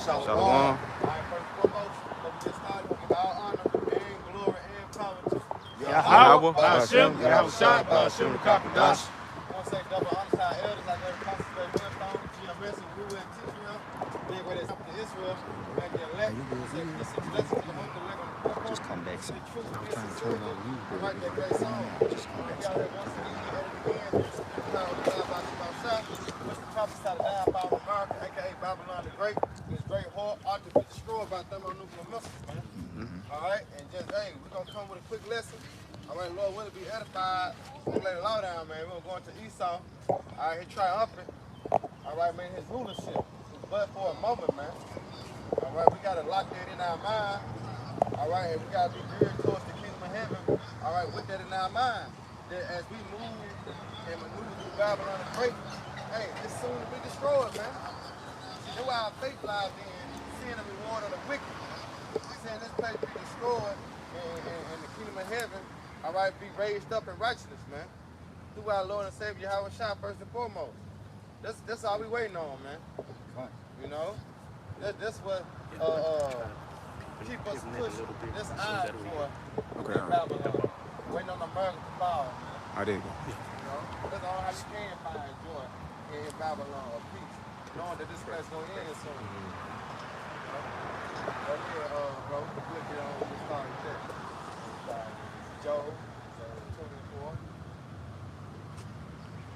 Shalom. Shalom. All right, first and foremost, let me get started. We give all honor and glory and power to Yahweh, Hashem, Yahushua, Hashem, Kakadash. I want to say double honor to our elders like every constantly Millstone, GMS, and Woo and Israel. Big way they come to Israel, and the elect. Say peace and blessings to the one that live on the foremost. Just come back, To son. the truth, I'm peace, trying and to turn it sincerity. on you. I write that great song. Just come back, We son. got here once again, at it again. This is the power of the God by Shema Shah, which the prophets had down by America, aka Babylon the Great. This great whore ought to be destroyed by thermonuclear missiles, man. All right, and just, hey, we're going to come with a quick lesson. All right, Lord, will it be edified? We're going to lay the law down, man. We're going to go into Esau. All right, he triumphant. All right, man, his rulership. But for a moment, man. All right, we got to lock that in our mind. All right, and we got to be geared towards the kingdom of heaven. All right, with that in our mind. That as we move and maneuver through Babylon the Great, hey, it's soon to be destroyed, man. See, that's why our faith lies in seeing the reward of the wicked. Saying this place be destroyed and the kingdom of heaven, all right, be raised up in righteousness, man. Through our Lord and Savior Yahushua first and foremost. That's all we waiting on, man. You know, that's what keep us pushing this eye for Babylon. Waiting on America to fall, man. Oh, there you go. You know, that's all how you can find joy in Babylon or peace, knowing that this place gonna end soon. Oh yeah, bro, we'll get on this start with that. Joe, 24.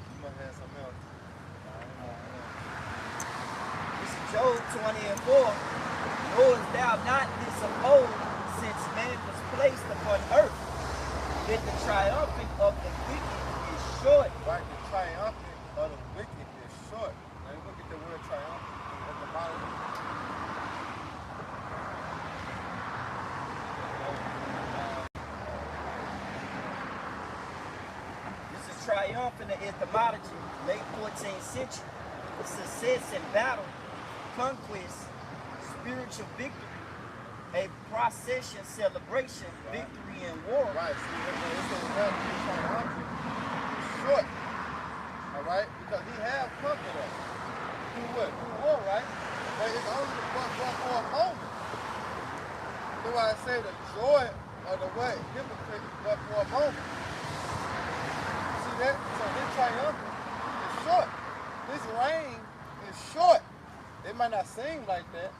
You might have something else. This is Job 20 and 4. Knowest thou not this of old, since man was placed upon earth, that the triumphant of the wicked is short. Right, the triumphant of the wicked is short. Now you look at the word triumphant at the bottom. This is triumphant etymology, late 14th century. Success in battle, conquest, spiritual victory, a procession celebration, victory in war. Right, see, it's the word triumphant is short. All right, because he have conquered us. Through what? Through war, right? But it's only for a moment. That's why I say the joy of the what? Hypocrite is but for a moment. See that? So this triumphant is short. This reign is short. It might not seem like that,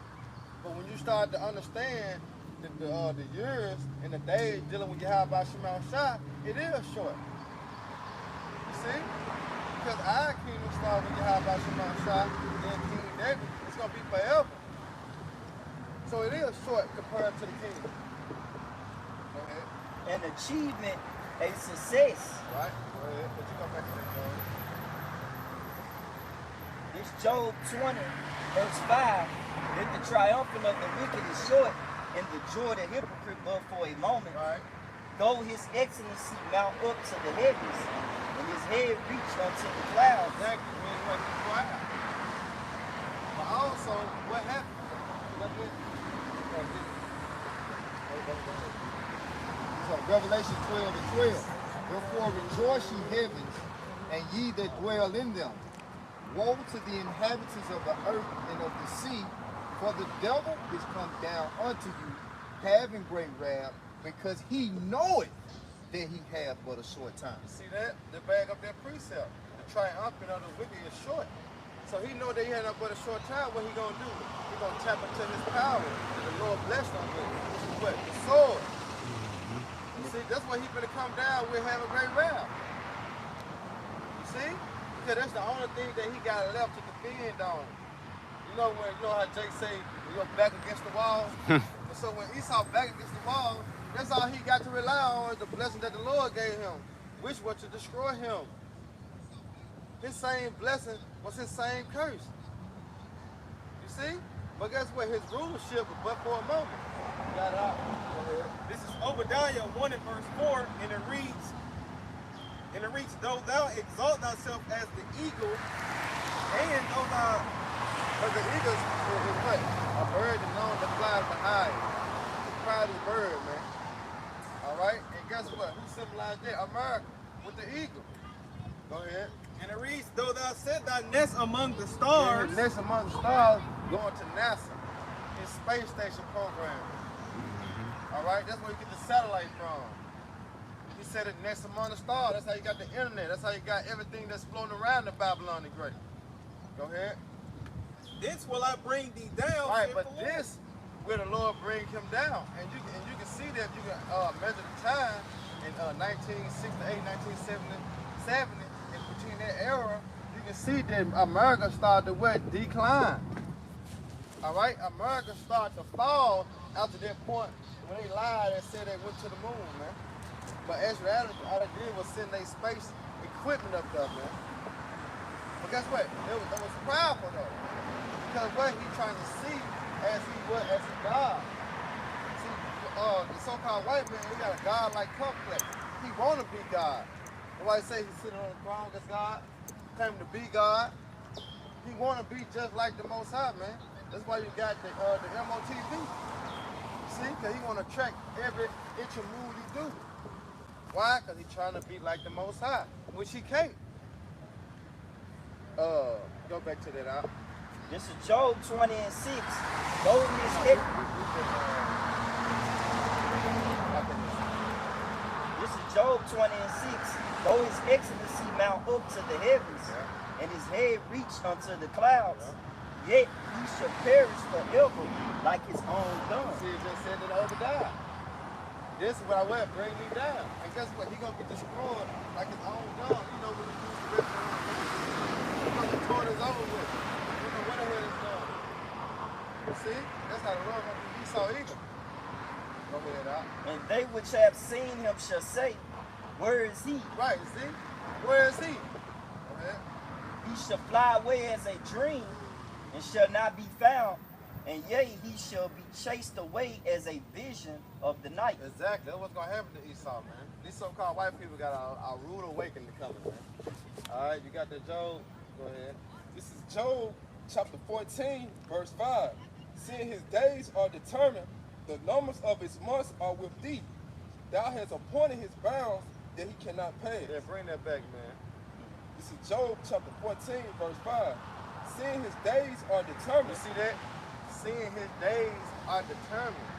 but when you start to understand the years and the days dealing with Yahweh Shema Shah, it is short. You see? Because our kingdom started with Yahweh Shema Shah, then King David. It's going to be forever. So it is short compared to the kingdom. Go ahead. An achievement, a success. Right? Go ahead. But you come back to that, Joe. It's Job 20, verse 5, that the triumphant of the wicked is short, and the joy of the hypocrite but for a moment. Right? Though his excellency mount up to the heavens, and his head reach unto the clouds. Exactly. When it wasn't quiet. But also, what happened? So Revelation 12 and 12. Therefore rejoice ye heavens, and ye that dwell in them. Woe to the inhabitants of the earth and of the sea, for the devil is come down unto you, having great wrath, because he knoweth that he hath but a short time. You see that? The bag up that precept. The triumphant of the wicked is short. So he know that he had but a short time. What he gonna do? He gonna tap into his power that the Lord blessed him with, which is what? The sword. You see, that's why he gonna come down with having great wrath. You see? Because that's the only thing that he got left to defend on. You know how Jake say you're back against the wall? So when Esau back against the wall, that's all he got to rely on is the blessing that the Lord gave him, which was to destroy him. His same blessing was his same curse. You see? But guess what? His rulership was but for a moment. Got it out. This is Obadiah 1 and verse 4, and it reads, though thou exalt thyself as the eagle, and though thou... But the eagle is what? A bird that known that flies behind. It's a proud bird, man. All right? And guess what? Who symbolized that? America with the eagle. Go ahead. And it reads, though thou set thy nest among the stars. And the nest among the stars going to NASA. It's space station program. All right, that's where you get the satellite from. He said it next among the stars. That's how you got the internet. That's how you got everything that's floating around the Babylon the Great. Go ahead. This will I bring thee down. Right, but this will the Lord bring him down, and you can see that you can measure the time in 1968, 1970, and between that era, you can see that America started to what? Decline. All right, America started to fall after that point when they lied and said they went to the moon, man. But as reality, all they did was send their space equipment up there, man. But guess what? It was powerful though, because what he trying to see as he was as a God. See, the so-called white man, he got a God-like complex. He want to be God. That's why he say he's sitting on the throne as God, claim to be God. He want to be just like the Most High, man. That's why you got the MOTV. See, because he want to track every inch of move he do. Why? Because he trying to be like the Most High, which he can't. Go back to that out. This is Job 20 and 6. Though his This is Job 20 and 6. Though his excellency mount up to the heavens, and his head reach unto the clouds, yet he shall perish forever like his own gun. See, it just said that Obadiah. This is what I went, bring me down. And guess what? He gonna get destroyed like his own gun. You know when he used the rest of the torn is over with. You know what the hell is done. You see? That's how the Lord gonna do Esau either. Go ahead, out. And they which have seen him shall say, where is he? Right, see? Where is he? Go ahead. He shall fly away as a dream, and shall not be found, and yea, he shall be chased away as a vision of the night. Exactly. That's what's going to happen to Esau, man. These so-called white people got a rude awakening coming, man. All right, you got the Job. Go ahead. This is Job chapter 14, verse 5. Seeing his days are determined, the numbers of his months are with thee. Thou hast appointed his bounds that he cannot pay. Yeah, bring that back, man. This is Job chapter 14, verse 5. Seeing his days are determined. You see that? Seeing his days are determined.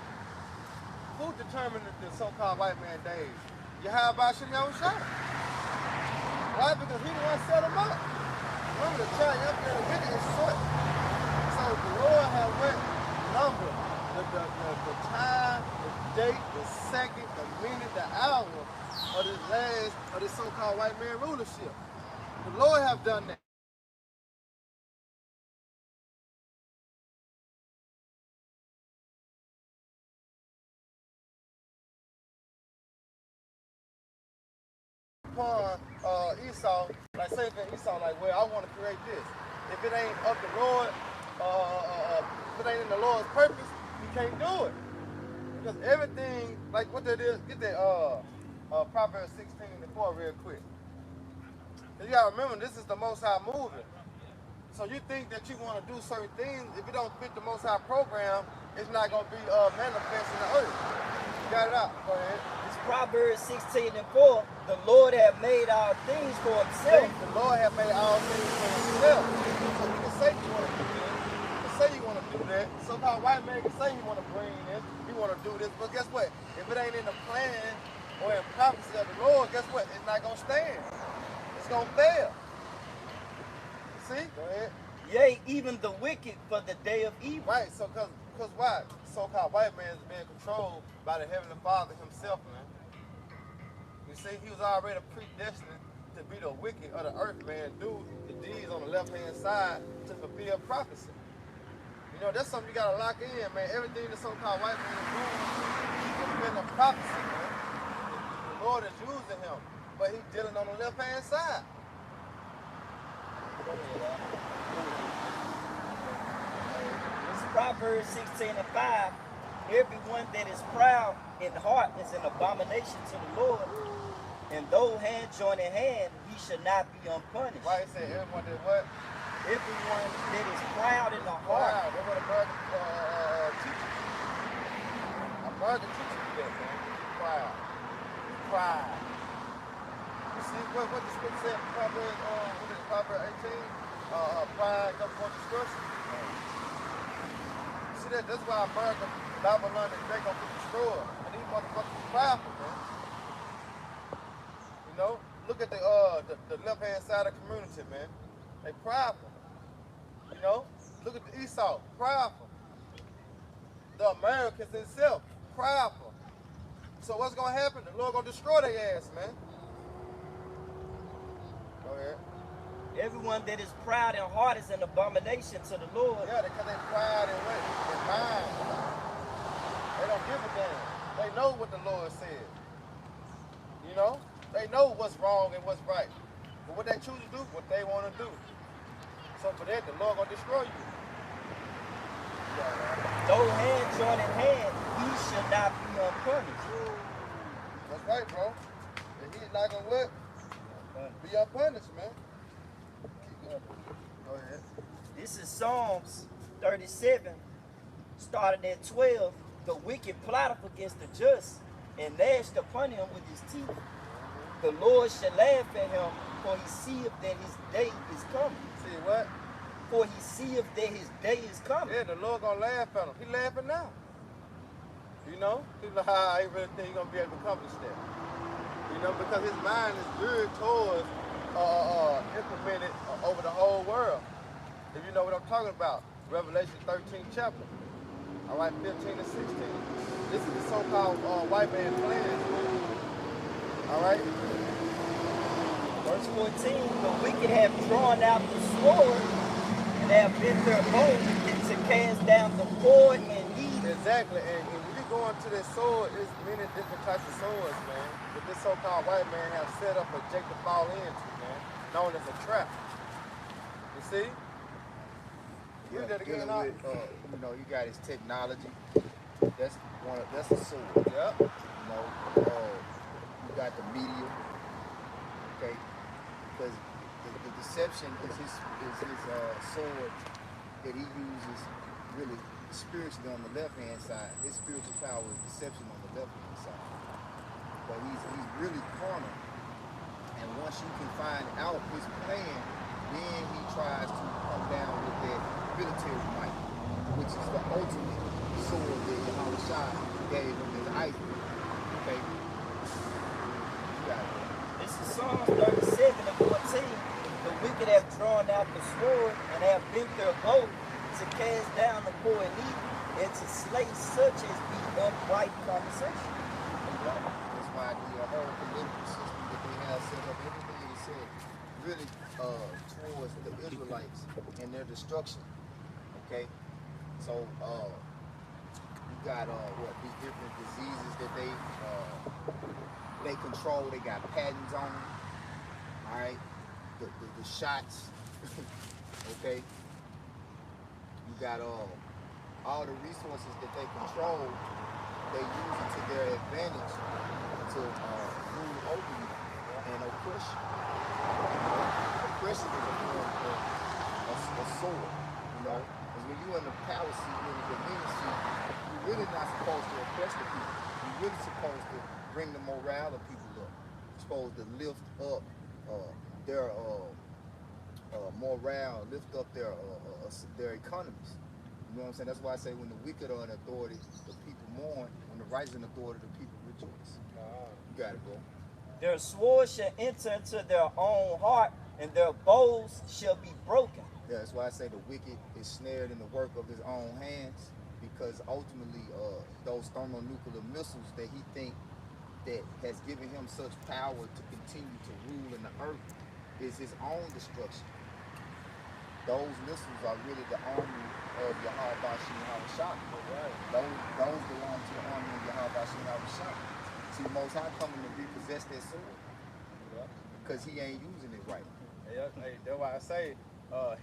Who determined the so-called white man days? Yahweh Shem Yahushua. Why? Because he the one set them up. Remember, the child up there, the wicked is short. So the Lord had what? Number. The time, the date, the second, the minute, the hour of this last, of this so-called white man rulership. The Lord have done that. Upon Esau, like say that Esau, like, well, I want to create this. If it ain't of the Lord, if it ain't in the Lord's purpose, you can't do it. Because everything, like what that is, get that Proverbs 16:4 real quick. You gotta remember, this is the Most High moving. So you think that you want to do certain things, if it don't fit the Most High program, it's not gonna be manifest in the earth. You got it out. Go ahead. It's Proverbs 16:4. The Lord hath made all things for himself. The Lord have made all things for himself. So you can say you want to do this. You can say you want to do that. So-called white man can say he want to bring this, he want to do this. But guess what? If it ain't in the plan or in prophecy of the Lord, guess what? It's not gonna stand. It's gonna fail. See? Go ahead. Yea, even the wicked for the day of evil. Right. So because why? So-called white man is being controlled by the Heavenly Father himself, man. You see, he was already predestined to be the wicked of the earth, man, do the deeds on the left-hand side to fulfill prophecy. You know, that's something you gotta lock in, man. Everything the so-called white man is doing is been a prophecy, man. The Lord is using him, but he's dealing on the left-hand side. It's Proverbs 16:5. Everyone that is proud in heart is an abomination to the Lord. And though hand join in hand, he should not be unpunished. Why he said everyone that what? Everyone that is proud in the heart. Wow, that's what American teaches. American teaches you that, man. Proud. Pride. You see what the scripture said in Proverbs, what is it, Proverbs 18? Pride comes from destruction. see that? That's why America, Babylon, and they gonna be destroyed. And these motherfuckers are prideful, man. You know, look at the left hand side of the community, man. They prideful. You know, look at the Esau, prideful. The Americans itself, prideful. So what's gonna happen? The Lord gonna destroy their ass, man. Go ahead. Everyone that is proud in heart is an abomination to the Lord. Yeah, because they pride in what? In mind. They don't give a damn. They know what the Lord said. You know? They know what's wrong and what's right. But what they choose to do, what they want to do. So for that, the Lord gonna destroy you. Though hand join in hand, he shall not be unpunished. That's right, bro. And he's not gonna what? Be unpunished, man. Keep going. Go ahead. This is Psalms 37, starting at 12. The wicked plotteth against the just, and gnashed upon him with his teeth. The Lord shall laugh at him, for he seeth that his day is coming. See what? For he seeth that his day is coming. Yeah, the Lord gonna laugh at him. He laughing now. You know? He's like, I really think he's gonna be able to accomplish that. You know, because his mind is geared towards implemented over the whole world. If you know what I'm talking about, Revelation 13 chapter. All right, 15 and 16. This is the so-called white man plan. All right? Verse 14, the wicked have drawn out the sword and have bent their bow to cast down the poor and needy. Exactly, and when you go into this sword, there's many different types of swords, man. That this so-called white man have set up a Jake to fall into, man, known as a trap. You see? Yeah, Read that again, dealing Doc. with, you know, you got his technology. That's that's a sword. Yep. You know, you got the media. Okay, because the deception is his sword that he uses really spiritually on the left hand side. His spiritual power is deception on the left hand side. But he's really carnal. And once you can find out his plan, then he tries to come down with that military might, which is the ultimate sword that Yahushua gave him as Isaac. Okay? You got it. This is Psalms 37 and 14. The wicked have drawn out the sword and have bent their bow to cast down the poor and needy and to slay such as be upright conversation. That's why the whole political system that they have set up, everything they said, really towards the Israelites and their destruction. Okay? So you got these different diseases that they control, they got patents on them. Alright? The shots. Okay? You got all the resources that they control, they use it to their advantage to rule over you and oppress you. Oppression is a sword, you know. Because when you're in the power seat, you're in the dominion seat, you're really not supposed to oppress the people. You're really supposed to bring the morale of people up. You're supposed to lift up their morale, lift up their economies. You know what I'm saying? That's why I say when the wicked are in authority, the people mourn. When the righteous in authority, the people rejoice. You got it, bro. Their sword shall enter into their own heart, and their bows shall be broken. Yeah, that's why I say the wicked is snared in the work of his own hands, because ultimately those thermonuclear missiles that he think that has given him such power to continue to rule in the earth is his own destruction. Those missiles are really the army of Yahweh Shah. Those belong to the army of Yahweh Shah. See, Most High coming to repossess that sword because he ain't using it right. Yeah, hey, that's why I say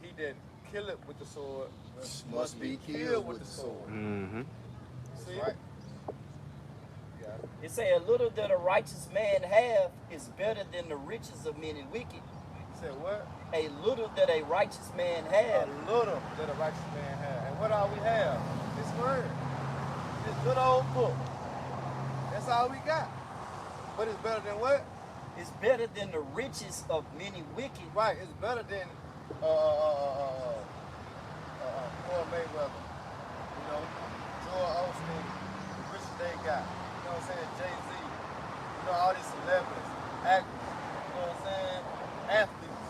he didn't kill it with the sword, Must be killed with the sword. Mm-hmm. See? Right. It say a little that a righteous man have is better than the riches of many wicked. You said what? A little that a righteous man A have little that a righteous man has. And what all we have? This word. This good old book. That's all we got. But it's better than what? is better than the riches of many wicked. Right, it's better than Floyd Mayweather. You know, got. You know what I'm saying? Jay-Z. You know, all these celebrities, actors. You know what I'm saying? Athletes.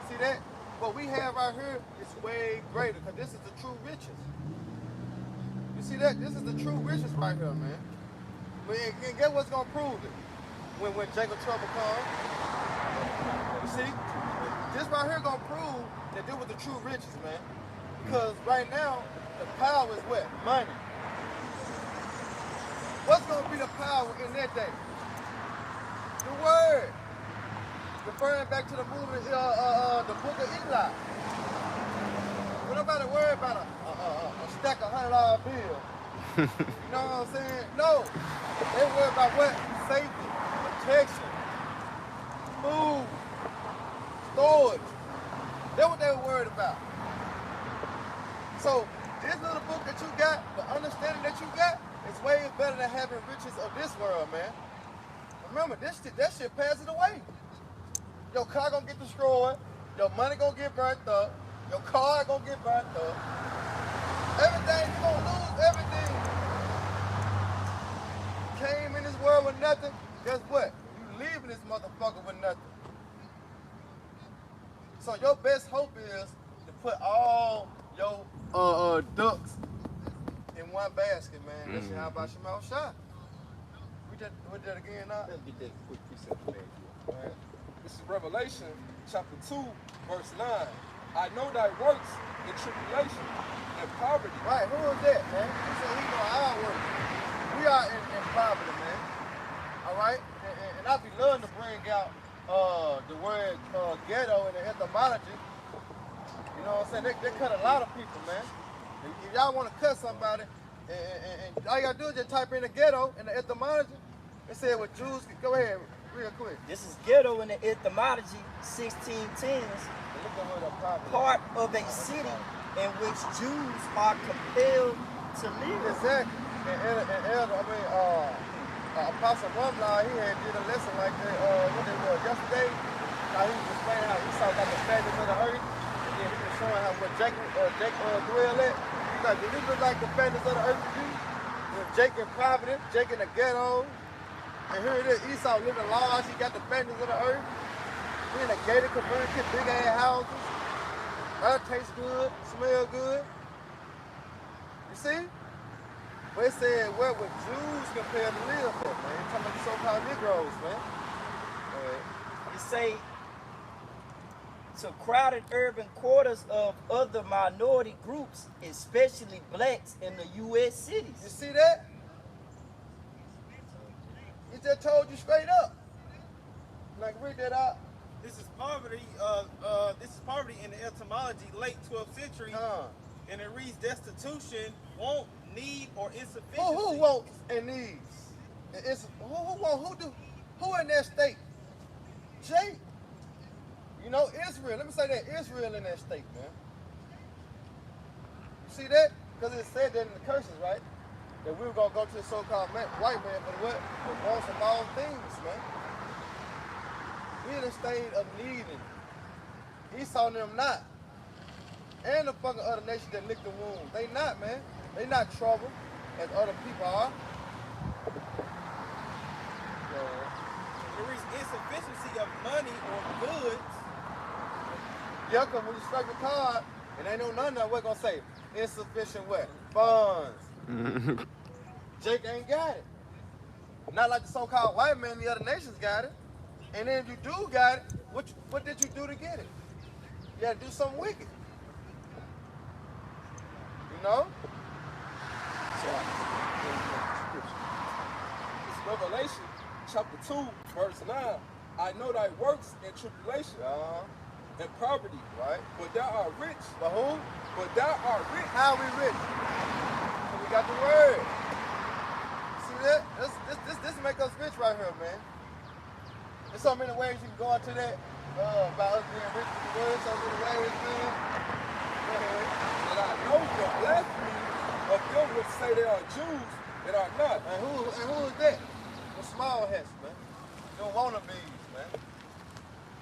See that? What we have right here is way greater because this is the true riches. You see that? This is the true riches right here, man. But and get what's gonna prove it? When Jacob Trouble comes. You see? This right here gonna prove that this was the true riches, man. Because right now, the power is what? Money. What's gonna be the power in that day? The word. Referring back to the movie, the book of Eli. When nobody worry about a stack of $100 bills. You know what I'm saying? No. They worry about what? Safety, protection, food, storage. That's what they were worried about. So this little book that you got, the understanding that you got, is way better than having riches of this world, man. Remember, that shit passes away. Your car gonna get destroyed, your money gonna get burnt up, your car gonna get burnt up. Everything, you gonna lose everything. Came in this world with nothing, guess what? You leaving this motherfucker with nothing. So your best hope is to put all your ducks in one basket, man. That's how about your mouth shot. We did that again now. Let's get that quick precept back here. All right. This is Revelation chapter 2, verse 9. I know thy works in tribulation and poverty. Right, who is that, man? He said he know our work. We are in poverty, man. All right? And I be loving to bring out the word ghetto in the etymology. You know what I'm saying? They cut a lot of people, man. If y'all want to cut somebody, and all you gotta do is just type in the ghetto in the etymology, it said what Jews could go ahead real quick. This is ghetto in the etymology 1610s, part of a city in which Jews are compelled to live. Exactly. And Elder, Apostle Rumlar, he had did a lesson like that, what it was, yesterday. How he was explaining how he saw like the fatness of the earth, and then he was showing how what Jake dwell at. He's like, did this look like the fatness of the earth to you? With Jake in Providence, Jake in the ghetto, and here it is, Esau living large, he got the fatness of the earth. We in a gated community, big ass houses. That tastes good, smell good. You see? But it said, where would Jews compare to live for, man? You're talking about the so-called Negroes, man. You say to crowded urban quarters of other minority groups, especially blacks in the U.S. cities. You see that? He just told you straight up. Like, read that out. This is poverty. This is poverty in the etymology, late 12th century, and it reads destitution, want, need, or insufficiency. Who wants and needs? Who in that state? Jake. You know, Israel. Let me say that, Israel in that state, man. You see that? Because it said that in the curses, right? That we were going to go to the so-called white man for what? For wants of all things, man. We in a state of needing. Esau and them not. And the fucking other nations that lick the wounds. They not, man. They not trouble as other people are. There is insufficiency of money or goods. Yeah, because when you strike the card, and they know none of it, we're going to say, insufficient what? Funds. Jake ain't got it. Not like the so-called white man, the other nations got it. And then if you do got it, what did you do to get it? You had to do something wicked. You know? It's Revelation chapter 2, verse 9. I know thy works in tribulation and poverty, Right. but thou art rich. But who? But thou art rich. How are we rich? Because we got the word. See that? This make us rich right here, man. There's so many ways you can go into that about us being rich with the word. So many ways, man. And I know the blasphemy of them which say they are Jews that are not. And who is that? The small hats, man. Them wannabes, man.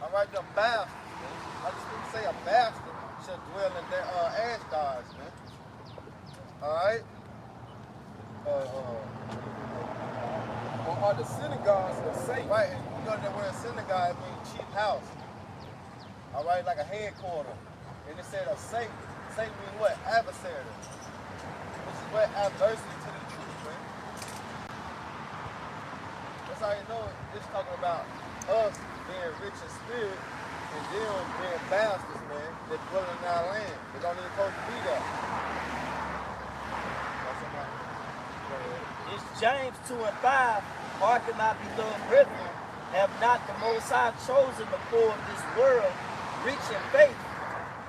All right, them bastards, man. I just didn't say a bastard should dwell in their Ashdod's, man. All right? Or are the synagogues of Satan? Right, and you know that word synagogue means chief house. All right, like a headquarter. And it said of Satan. Satan means what? Adversary. Which is what? Adversity to the truth, man. That's how you know it's talking about us being rich in spirit and them being bastards, man, that dwell in our land. They don't even supposed to be there. That's somebody. Go ahead. It's James 2 and 5. Hearken, my beloved brethren, have not the Most High chosen the poor of this world, rich in faith,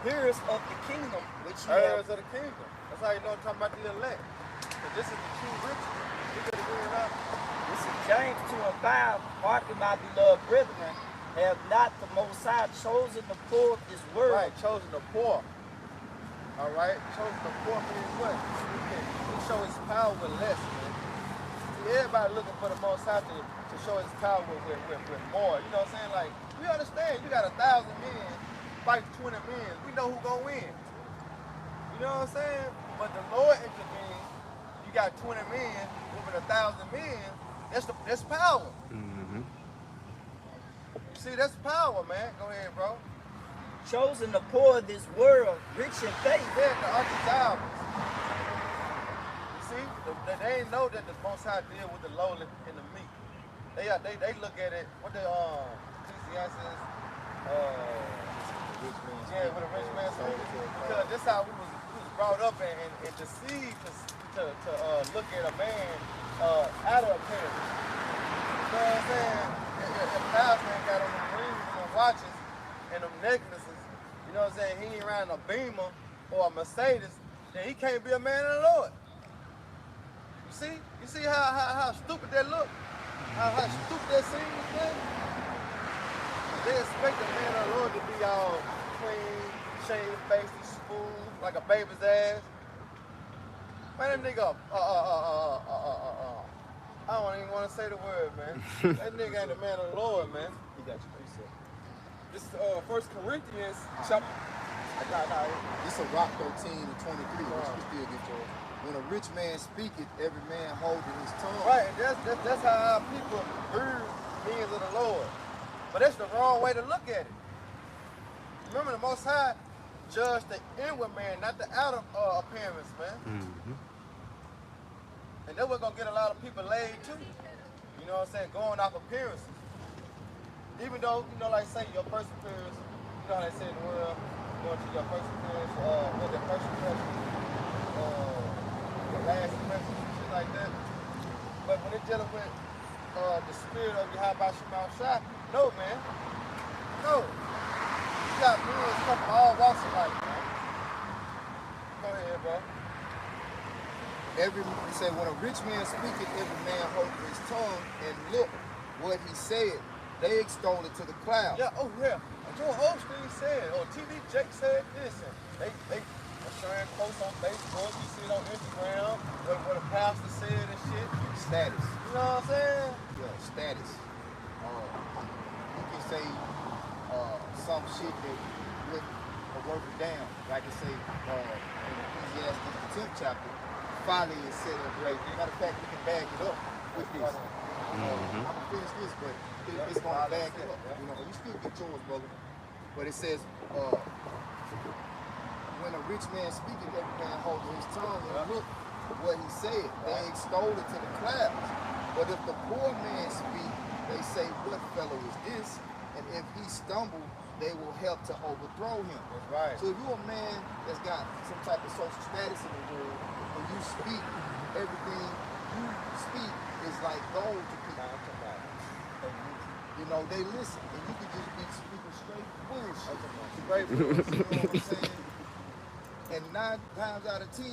hearers of the kingdom, which he Heirs hath. of the kingdom. That's how you know I'm talking about the elect. Because this is the true riches. You could agree or not? This is James 2 and 5. Hearken, my beloved brethren, have not the Most High chosen the poor of this world. Right, chosen the poor. All right, chosen the poor means what? He show his power with less, man. See, everybody looking for the Most High to show his power with more. You know what I'm saying? Like, we understand you got 1,000 men fight 20 men. We know who gonna win. You know what I'm saying? But the Lord intervened. You got 20 men moving 1,000 men. That's power. Mm-hmm. You see, that's power, man. Go ahead, bro. Chosen the poor of this world, rich in faith. Yeah, the undesirables. You see, they ain't know that the Most High deal with the lowly and the meek. They look at it. What the Ecclesiastes? Yeah, with a rich man speaking. Because this how we was brought up and deceived to look at a man out of appearance. You know what I'm saying? If pastor ain't got on them rings and them watches and them necklaces, you know what I'm saying? He ain't riding a Beamer or a Mercedes, then he can't be a man of the Lord. You see how stupid that look? How stupid that seems, man? They expect a man of the Lord to be all clean, shaved face, smooth, like a baby's ass. Man, that nigga, I don't even want to say the word, man. That nigga ain't the man of the Lord, man. He got you precept. This is 1 Corinthians chapter. This is Rock 13 and 23, which we still get yours. When a rich man speaketh, every man holding his tongue. Right, and that's how our people heard means of the Lord. But that's the wrong way to look at it. Remember, the Most High judged the inward man, not the outer appearance, man. Mm-hmm. And that's what's gonna get a lot of people laid too. You know what I'm saying? Going off appearances. Even though, you know, like say your first appearance, you know how they say in the world, going to your first appearance, with the first impression, the last impression, shit like that. But when it's dealing with the spirit of Yahweh Shema Shai, no, man. No. You got men come from all walks of life, man. Go ahead, bro. He said, when a rich man speaketh, every man holding his tongue, and look what he said, they extol it to the clouds. Yeah, oh yeah. Joe Osteen said, or TV Jake said this, and they sharing posts on Facebook, you see it on Instagram, what a pastor said and shit. Status. You know what I'm saying? Yeah, status. You can say some shit that would work it down. Like I say, in Ecclesiastes, the 10th chapter, folly is set up great. Matter of fact, we can back it up with this. I'm gonna finish this, but it's gonna back it up. You know, you still get yours, brother. But it says, when a rich man speaketh, every man holding his tongue, and look what he said. They extol it to the clouds. But if the poor man speak, they say, what fellow is this? And if he stumble, they will help to overthrow him. That's right. So if you're a man that's got some type of social status in the world, when you speak, everything you speak is like gold to people. You know, they listen, and you can just be speaking straight bullshit. Straight You know what I'm saying? And 9 times out of 10,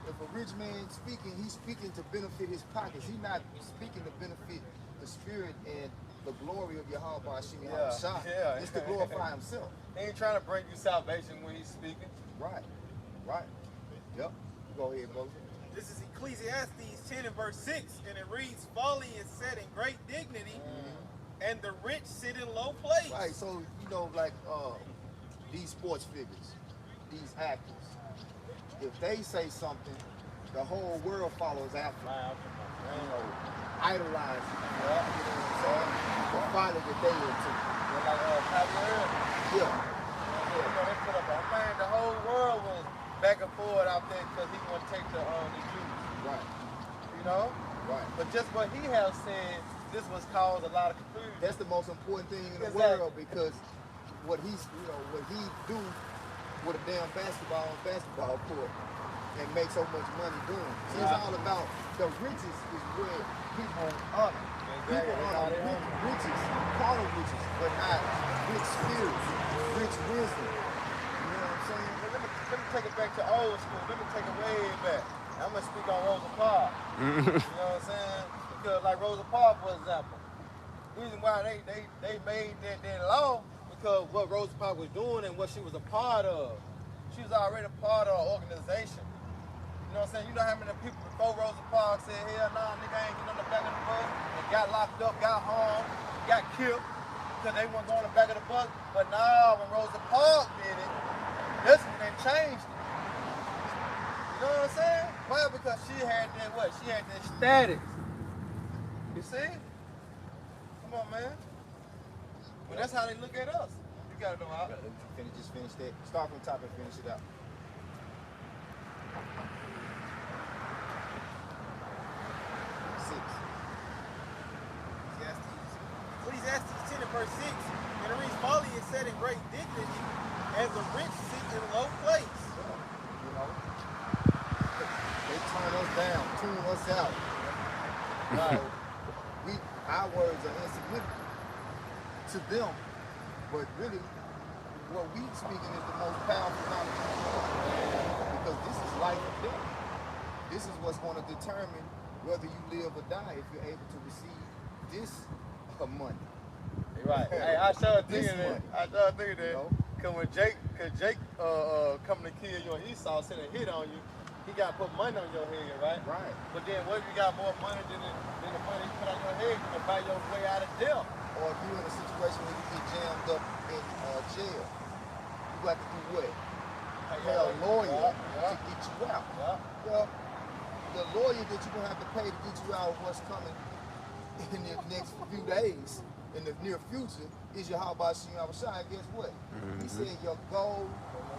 if a rich man speaking, he's speaking to benefit his pockets. He's not speaking to benefit the spirit and the glory of Yahweh Hashem Shah. Yeah. It's to glorify himself. He ain't trying to bring you salvation when he's speaking. Right. Yep. Go ahead, brother. This is Ecclesiastes 10 and verse 6, and it reads, folly is set in great dignity, and the rich sit in low place. Right, so, you know, like these sports figures, these actors, if they say something, the whole world follows after. You know, idolize. You know what I'm saying? The folly that they into. Like Pioneer. Yeah. You know, they put up a man, the whole world was back and forth out there because he wanted to take the Jews. Right. You know? Right. But just what he has said, this was caused a lot of confusion. That's the most important thing in the Exactly. world, because what he do with a damn basketball court and make so much money doing. See, it's all about the riches is where people honor. People honor riches, carnal riches, but not rich spirits, rich wisdom. You know what I'm saying? Let me take it back to old school. Let me take it way back. I'm gonna speak on Rosa Parks. You know what I'm saying? Because like Rosa Parks, for example, the reason why they made that law because what Rosa Parks was doing and what she was a part of. She was already a part of an organization. You know what I'm saying? You know how many people before Rosa Parks said, hell nah, nigga, I ain't getting on the back of the bus, and got locked up, got harmed, got killed, because they weren't going on the back of the bus. But now, when Rosa Parks did it, this one they changed it. You know what I'm saying? Well, because she had that what? She had that status. You see? Come on, man. Well, that's how they look at us. You gotta know how. Just finish that. Start from the top and finish it out. 6. Ecclesiastes 10 and verse 6, and it reads, folly is set in great dignity, as the rich sit in low place. You know, they turn us down, tune us out. Our words are insignificant to them, but really, what we speaking is the most powerful knowledge in the world, because this is life or death. This is what's going to determine whether you live or die if you're able to receive this money. Right. Hey, I started This thinking that. money. You know? Cause when Jake coming to kill you and Esau sent a hit on you, he got to put money on your head, right? Right. But then what if you got more money than the money you put on your head? You can buy your way out of death. Or if you're in a situation where you get jammed up in jail, you got to do what? Pay a lawyer to get you out. Well, the lawyer that you're going to have to pay to get you out of what's coming in the next few days, in the near future, is your Habashim Abashai. Guess what? He said your gold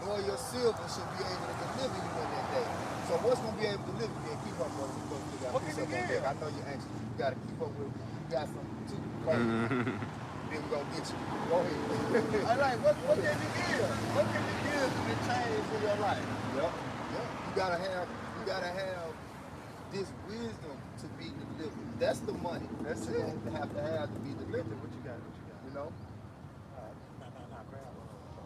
nor your silver should be able to deliver you in that day. So what's going to be able to deliver you? Keep up, brother. What can you give? I know you're anxious. You got to keep up with me. You got something too. Then we're going to get you. Go ahead. I like, what can you give? What can you give to change in your life? Yep. You gotta have this wisdom to be delivered. That's the money. That's it. You have to be delivered. What you got? You know?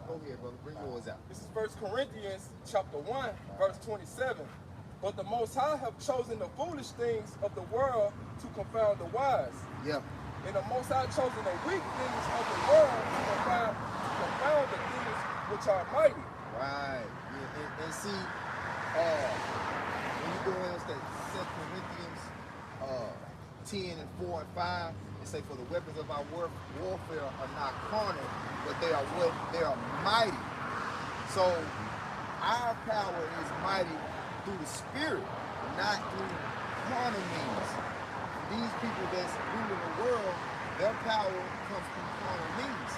Go ahead, brother. Bring yours out. This is 1 Corinthians chapter 1, verse 27. But the Most High have chosen the foolish things of the world to confound the wise. Yeah. And the Most High chosen the weak things of the world to confound the things which are mighty. Right. Yeah. And see, when you go in and say 2 Corinthians 10 and 4 and 5, it say, for the weapons of our warfare are not carnal, but they are what? They are mighty. So our power is mighty through the spirit, not through carnal means. These people that's ruling the world, their power comes from carnal means.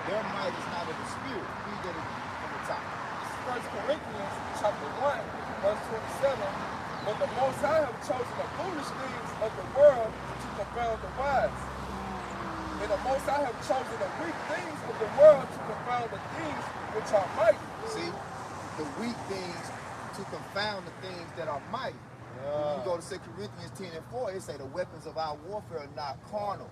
Their might is not of the spirit. Read that from the top. This is 1 Corinthians chapter 1, verse 27. But the Most High have chosen the foolish things of the world to confound the wise. And the Most High have chosen the weak things of the world to confound the things which are mighty. See, the weak things to confound the things that are mighty. When you go to 2 Corinthians 10 and 4, it say the weapons of our warfare are not carnal,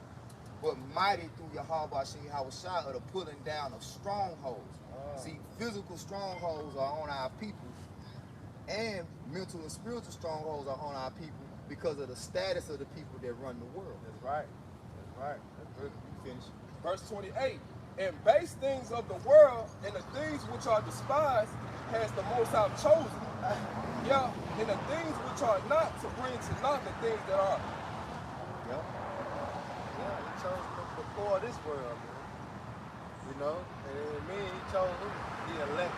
but mighty through Yahweh Shai of the pulling down of strongholds. See, physical strongholds are on our people, and mental and spiritual strongholds are on our people because of the status of the people that run the world. That's right. That's right. That's good. You finish. Verse 28. And base things of the world and the things which are despised has the Most High chosen. Yeah, and the things which are not to bring to naught the things that are. Yep. Yeah, he chose before this world, man. You know? And it means he chose who? The elect.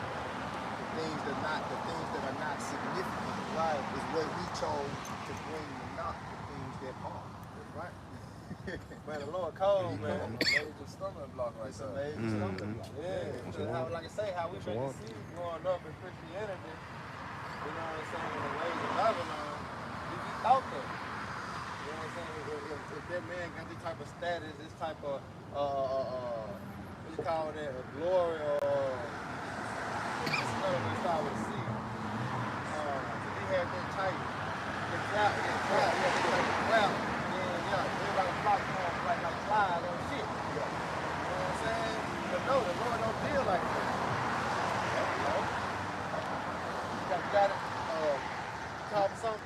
things that are not significant, right, is what he chose to bring the not the things that are. Right? Man, the Lord called, man. A major stumbling block right It's a there. major stumbling block. Yeah, because how, like I say, how we've been deceived growing up in Christianity, you know what I'm saying, in the ways of Babylon, we be out there. You know what I'm saying? If that man got this type of status, this type of, what you call that, a glory, or, it's not what start with a C. If he had that type, the clout, yeah, everybody flock to him like flies on shit. You know what I'm saying? But no, the Lord don't deal like that. You got it? Call for something?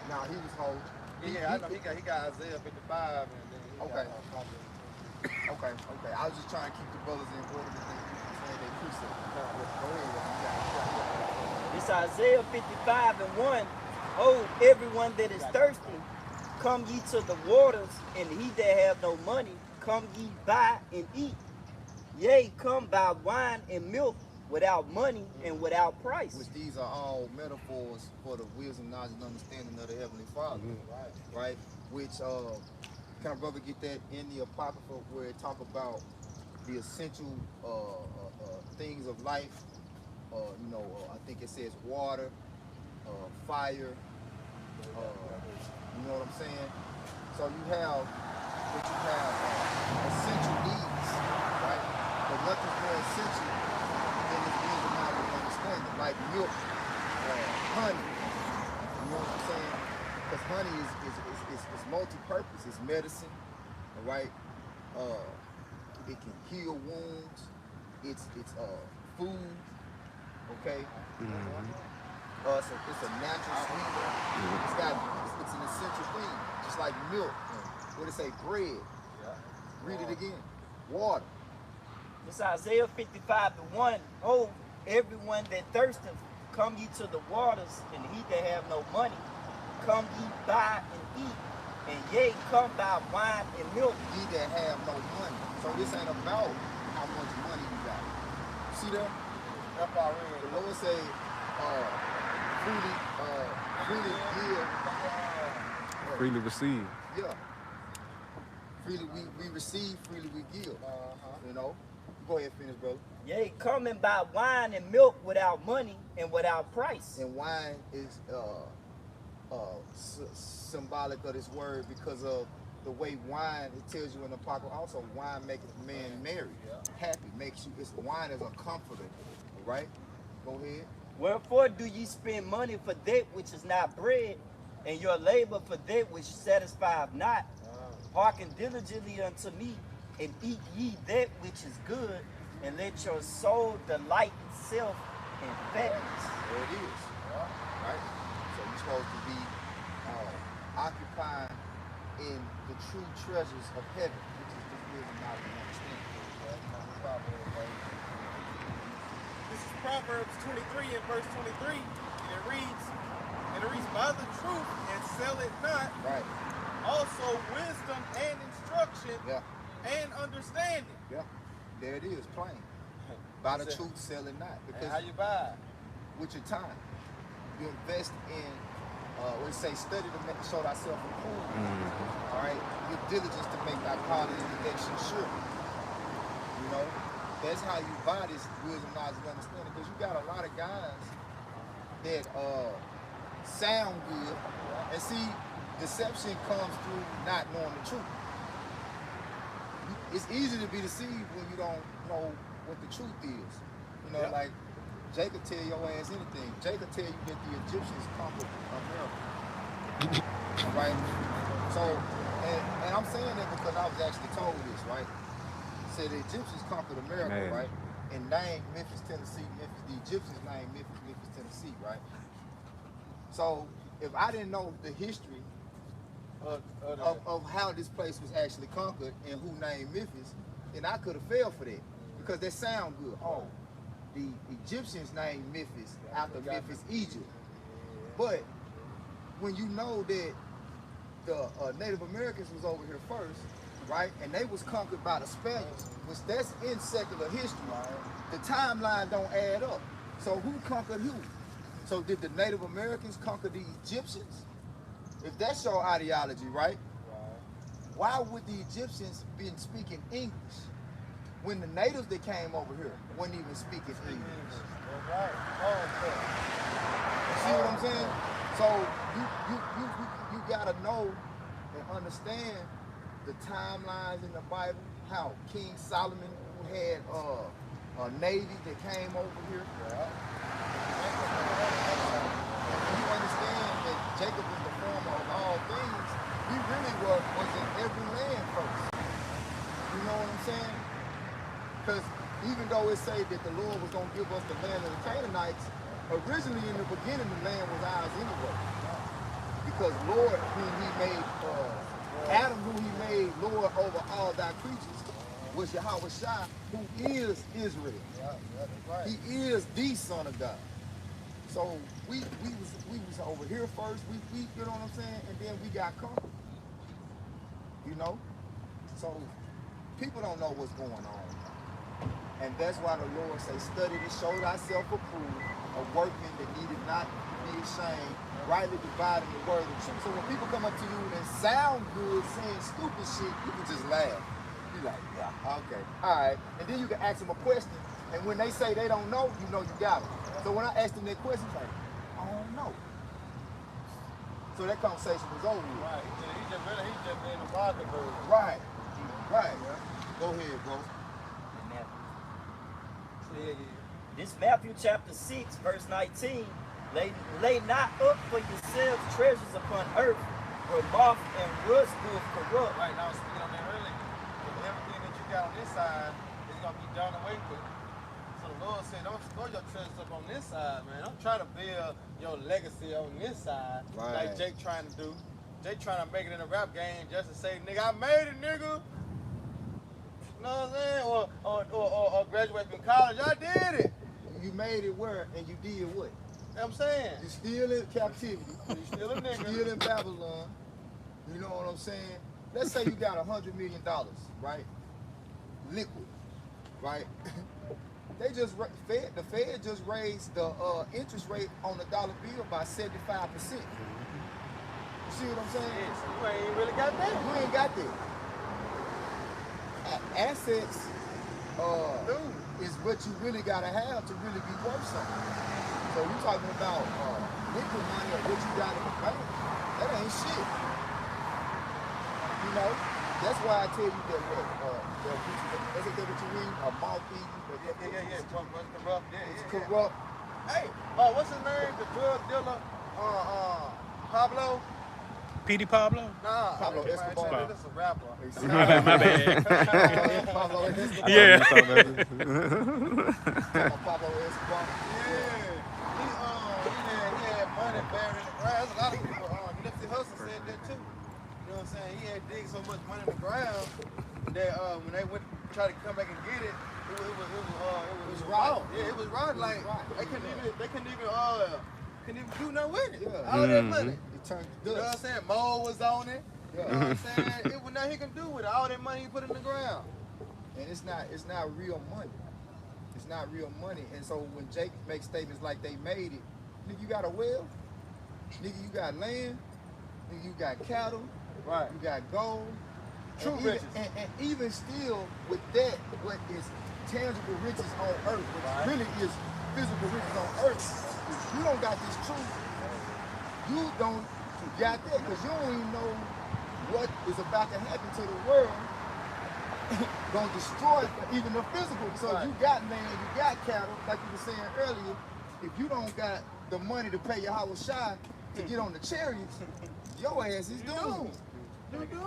Now he was whole. Yeah, I know he got Isaiah 55 and then he Okay. got Okay. I was just trying to keep the brothers in order that they saying they precept. Go ahead. You got it. It's Isaiah 55 and 1. Oh, everyone that is thirsty, come ye to the waters, and he that have no money, come ye buy and eat. Yea, come buy wine and milk without money and without price. Which these are all metaphors for the wisdom, knowledge, and understanding of the Heavenly Father. Right? Which can brother get that in the Apocrypha where it talk about the essential things of life. I think it says water, fire, you know what I'm saying? So you have essential needs, right? But nothing's more essential than this wisdom, knowledge, and understanding, like milk, honey. You know what I'm saying? Because honey is multi-purpose. It's medicine, all right? It can heal wounds. It's food, okay? It's a natural sweetener. It's an essential thing, just like milk. What it say? Bread. Read it again. Water. It's Isaiah 55 and 1. Oh, everyone that thirsteth, come ye to the waters, and he that have no money, come ye buy and eat. And yea, come buy wine and milk. Ye that have no money. So this ain't about how much money you got. See that? That's already. The Lord say, freely give. Freely receive. Yeah. Freely we receive, freely we give. You know? Go ahead, finish, brother. Yea, come and buy wine and milk without money and without price. And wine is symbolic of this word because of the way wine, it tells you in the Apocrypha also, wine makes a man merry, happy, wine is a comforter, right? Go ahead. Wherefore do ye spend money for that which is not bread, and your labor for that which satisfieth not? Hearken diligently unto me, and eat ye that which is good, and let your soul delight itself in fatness. There it is, right? So you're supposed to be occupying in the true treasures of heaven, which is the wisdom, knowledge, and understanding. This is Proverbs 23 and verse 23, and it reads, by the truth and sell it not, Right. also wisdom and instruction and understanding. Yeah. There it is, plain. By the truth, sell it not. And Because how you buy? with your time, you invest in, we say, study to show thyself approved. All right? Your diligence to make thy calling and election sure. You know? That's how you buy this wisdom, knowledge, and understanding. Because you got a lot of guys that sound good. And see, deception comes through not knowing the truth. It's easy to be deceived when you don't know what the truth is. You know, like Jacob tell your ass anything. Jacob tell you that the Egyptians conquered America. Right? So, and I'm saying that because I was actually told this, right? Said the Egyptians conquered America, right? And named Memphis, Tennessee, the Egyptians named Memphis, Tennessee, right? So, if I didn't know the history of how this place was actually conquered and who named Memphis, then I could have failed for that because that sound good. Oh, the Egyptians named Memphis after Memphis, Egypt. But when you know that the Native Americans was over here first, right, and they was conquered by the Spaniards, which that's in secular history, the timeline don't add up. So who conquered who? So did the Native Americans conquer the Egyptians? If that's your ideology, right? Why would the Egyptians been speaking English when the natives that came over here weren't even speaking English? You see what I'm saying? So you gotta know and understand the timelines in the Bible, how King Solomon had a navy that came over here. You understand that Jacob was the former of all things. He really was in every land first. You know what I'm saying? Because even though it say that the Lord was going to give us the land of the Canaanites, originally in the beginning the land was ours anyway. Because Lord, whom he made, Adam, who he made Lord over all thy creatures, was Yahweh Shai, who is Israel. He is the Son of God. So we was over here first. We you know what I'm saying, and then we got conquered. You know, so people don't know what's going on, and that's why the Lord say, "Study to show thyself approved, a workman that needed not be ashamed, rightly dividing the word of truth." So when people come up to you and sound good, saying stupid shit, you can just laugh. You like, yeah, okay, all right, and then you can ask them a question, and when they say they don't know, you know you got them. So when I asked them that question, like, I don't know. So that conversation was over with. Right. He just being a bargain bird. Right. Right. Go ahead, bro. This Matthew chapter 6, verse 19. Lay not up for yourselves treasures upon earth, where moth and rust doeth corrupt. Right, now I was speaking on that earlier. Everything that you got on this side is going to be done away with. So the Lord said, don't store your treasures up on this side, man. Don't try to build your legacy on this side, like Jake trying to do. Jake trying to make it in a rap game just to say, nigga, I made it, nigga. You know what I'm saying? Or graduate from college, I did it. You made it where and you did what? You know what I'm saying? You still in captivity. You still a nigga. Still in Babylon. You know what I'm saying? Let's say you got $100 million, right? Liquid, right? They just the Fed just raised the interest rate on the dollar bill by 75%. You see what I'm saying? Yeah, so you ain't really got that. You ain't got that. Assets is what you really gotta have to really be worth something. So you talking about liquid money or what you got in the bank? That ain't shit. You know, that's why I tell you that what what you mean? A mouth eating. Yeah. Corrupt. It's corrupt. Hey, what's his name? The drug dealer, Pablo. P.D. Pablo? Nah, Pablo Escobar. That's a rapper. My bad. Pablo Escobar. Yeah. Pablo Escobar. Yeah. He had money buried in the ground. There's a lot of people. Nipsey Hussle said that too. You know what I'm saying? He had digged so much money in the ground that when they went to try to come back and get it, it was raw. Yeah, it was raw. Like they couldn't even do nothing with it. Yeah. All that money. It turned to You know what I'm dust. saying? Mo was on it. Yeah. You know what I'm saying? It was nothing he can do with it. All that money he put in the ground. And it's not real money. It's not real money. And so when Jake makes statements like they made it, nigga, you got a well, nigga, you got land, nigga, you got cattle, Right. you got gold. True and riches. And even still with that, what is tangible riches on earth, which really is physical riches on earth, if you don't got this truth, you don't got that because you don't even know what is about to happen to the world. Gonna destroy even the physical. So you got land, you got cattle, like you were saying earlier. If you don't got the money to pay your Yahweh Shai to get on the chariots, your ass is doomed. You do.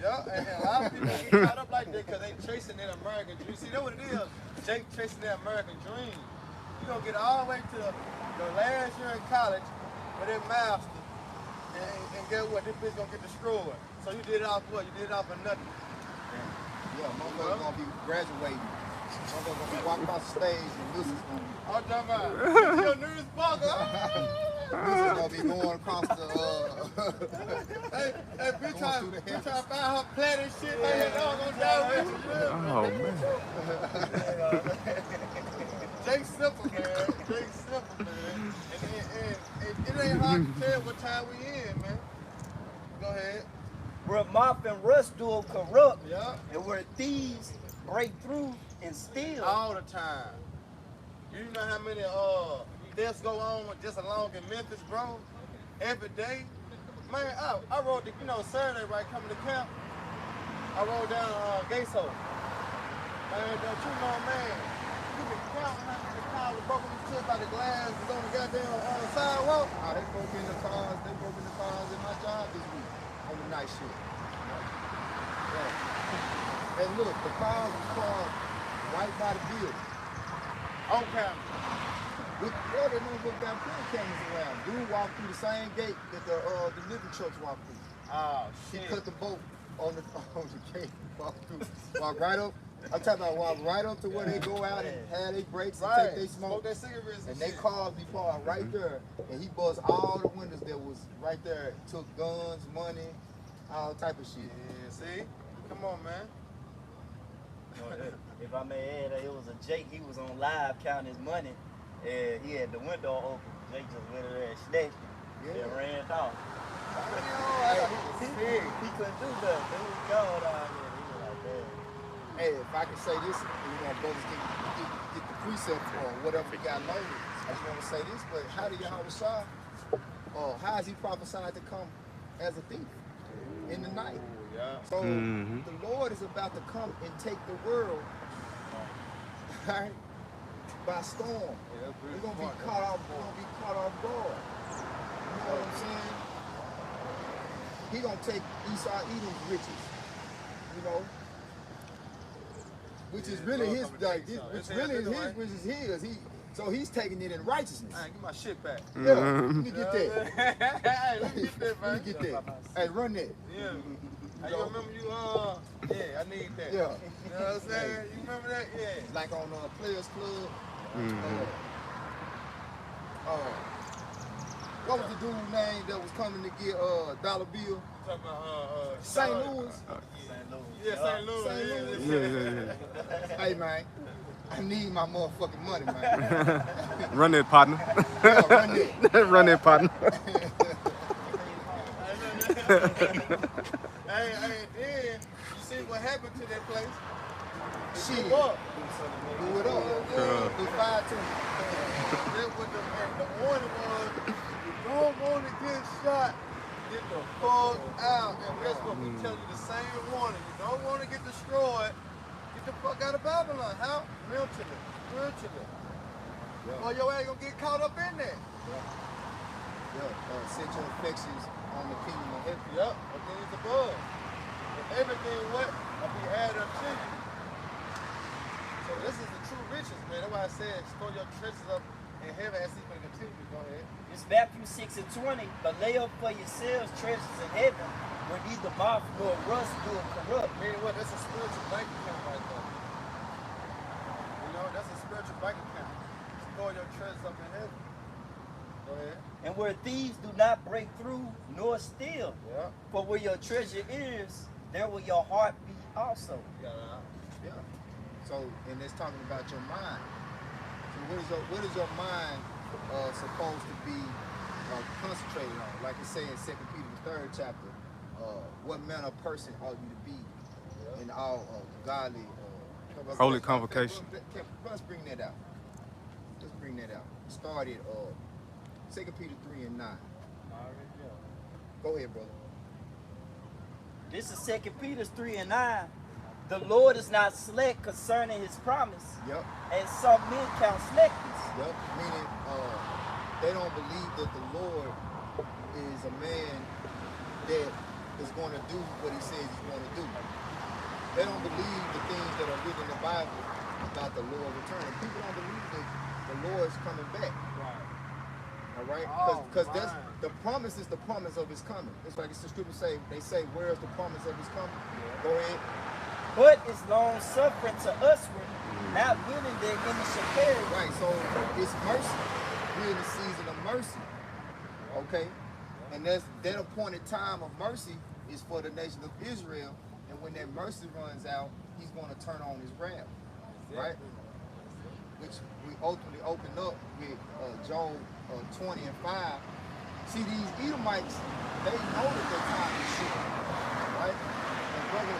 Yeah, and a lot of people get caught up like that because they chasing that American dream. See, that's what it is. Jake chasing that American dream. You gonna get all the way to the last year in college with that master, and get what? This bitch gonna get destroyed. So you did it off what? You did it off for nothing. Yeah, motherfuckers gonna be graduating. Motherfuckers gonna be walking off the stage and Lucy's gonna be. I'm talking about your news bunker. Lucy's gonna be going across the Hey, bitch trying to find her planet shit. Hey, y'all gonna die with you. Oh, man. Jay simple, man. Jay simple, man. And it ain't hard to tell what time we in, man. Go ahead. Where moth and rust do corrupt, Yeah. and where thieves break through and steal. All the time. You know how many deaths go on just along in Memphis, bro? Every day. Man, I rode the, Saturday, right, coming to camp. I rode down Gaso. Man, don't you know, man, you can count how many cars were broken into by the glass was on the goddamn sidewalk. Oh, they broke in the cars. They broke in the cars in my job this week on the night shift. Yeah. And look, the cars was parked right by the building. On camera. Well, they don't look down plenty cameras around. Dude walked through the same gate that the delivery trucks walked through. Oh, He shit. cut the bolt on the gate. Walk right up. I'm talking about walk right up to where they go out and have their breaks and take their smoke. Their cigarettes And they cars be parked right there. And he buzzed all the windows that was right there. Took guns, money, all type of shit. Yeah, see? Come on, man. If I may add, it was a Jake. He was on live counting his money, and he had the window open. Jake just went in there and snatched it and ran off. He couldn't do nothing. He was gone out here. He was like, damn. Hey, if I can say this, brothers get the precept or whatever they got loaded. I just want to say this, but how did Yahweh Shah, how is he prophesied to come as a thief in the night? So the Lord is about to come and take the world, right, by storm. We're gonna be caught off. We're gonna be caught off guard. You know what I'm saying? He gonna take Esau Edom's riches, which is really his, like, which really his, which is his. So he's taking it in righteousness. Hey, get my shit back. Yeah, let me get that. Hey, let me get that, man. Let me get that. Hey, run that. Yeah. Hey, you remember yeah, I need that. Yeah. You know what I'm saying? You remember that? Yeah. Like on Players Club. What was the dude's name that was coming to get dollar bill? Talking about St. Louis. Yeah, St. Louis. Yeah. Hey man, I need my motherfucking money, man. Run that, partner. Yeah, run that. Run that, partner. Hey, then you see what happened to that place? Shit. Blew up. Do it up. Do 5 to me. That's what the warning was. You don't want to get shot. Get the fuck out. And that's what we tell you, the same warning. You don't want to get destroyed. Get the fuck out of Babylon. How? Mentally. Spiritually. Yeah. Or your ass gonna get caught up in that. Set your affections on the kingdom of heaven. Yep. But things above. If everything what? Will be added up to you. So this is the true riches, man. That's why I said store your treasures up in heaven as he's gonna continue. Go ahead. It's Matthew 6:20. But lay up for yourselves treasures in heaven, where neither moth nor rust do corrupt. Meaning what? That's a spiritual bank account right there. That's a spiritual bank account. Store your treasures up in heaven. Go ahead. And where thieves do not break through nor steal. Yeah. For where your treasure is, there will your heart be also. Yeah. So, and it's talking about your mind. So what is your mind supposed to be concentrated on? Like it says in 2 Peter the 3rd chapter, what manner of person ought you to be in all godly Holy convocation. Let's bring that out. Let's bring that out. Started 2 Peter 3 and 9. Go ahead, brother. This is 2 Peter 3 and 9. The Lord is not slack concerning his promise. Yep. And some men count slackness. Yep. Meaning they don't believe that the Lord is a man that is going to do what he says he's going to do. They don't believe the things that are written in the Bible about the Lord returning. People don't believe that the Lord's coming back. All right? Because that's the promise is the promise of his coming. It's like the scriptures say, they say, where's the promise of his coming? Yeah. Go ahead. But it's long suffering to usward, not willing that any should perish. Right, so it's mercy. We're in the season of mercy. Okay? And that appointed time of mercy is for the nation of Israel. And when that mercy runs out, he's going to turn on his wrath. Right? which we ultimately opened up with Job 20 and 5. See, these Edomites, they know that their time is short, right? And brother,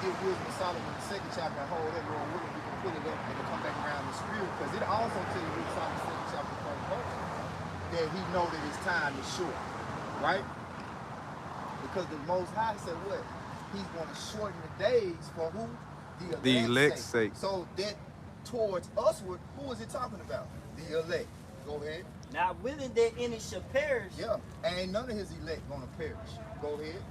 give wisdom of Solomon the second chapter, and hold that Lord willing, we can pull it up and it'll come back around the spirit, because it also tells you in Solomon the second chapter, first verse, that he know that his time is short, right? Because the Most High said what? He's going to shorten the days for who? The elect's sake. So that towards usward, who is it talking about? The elect. Go ahead. Not willing that any should perish, Yeah, ain't none of his elect gonna perish. Go ahead.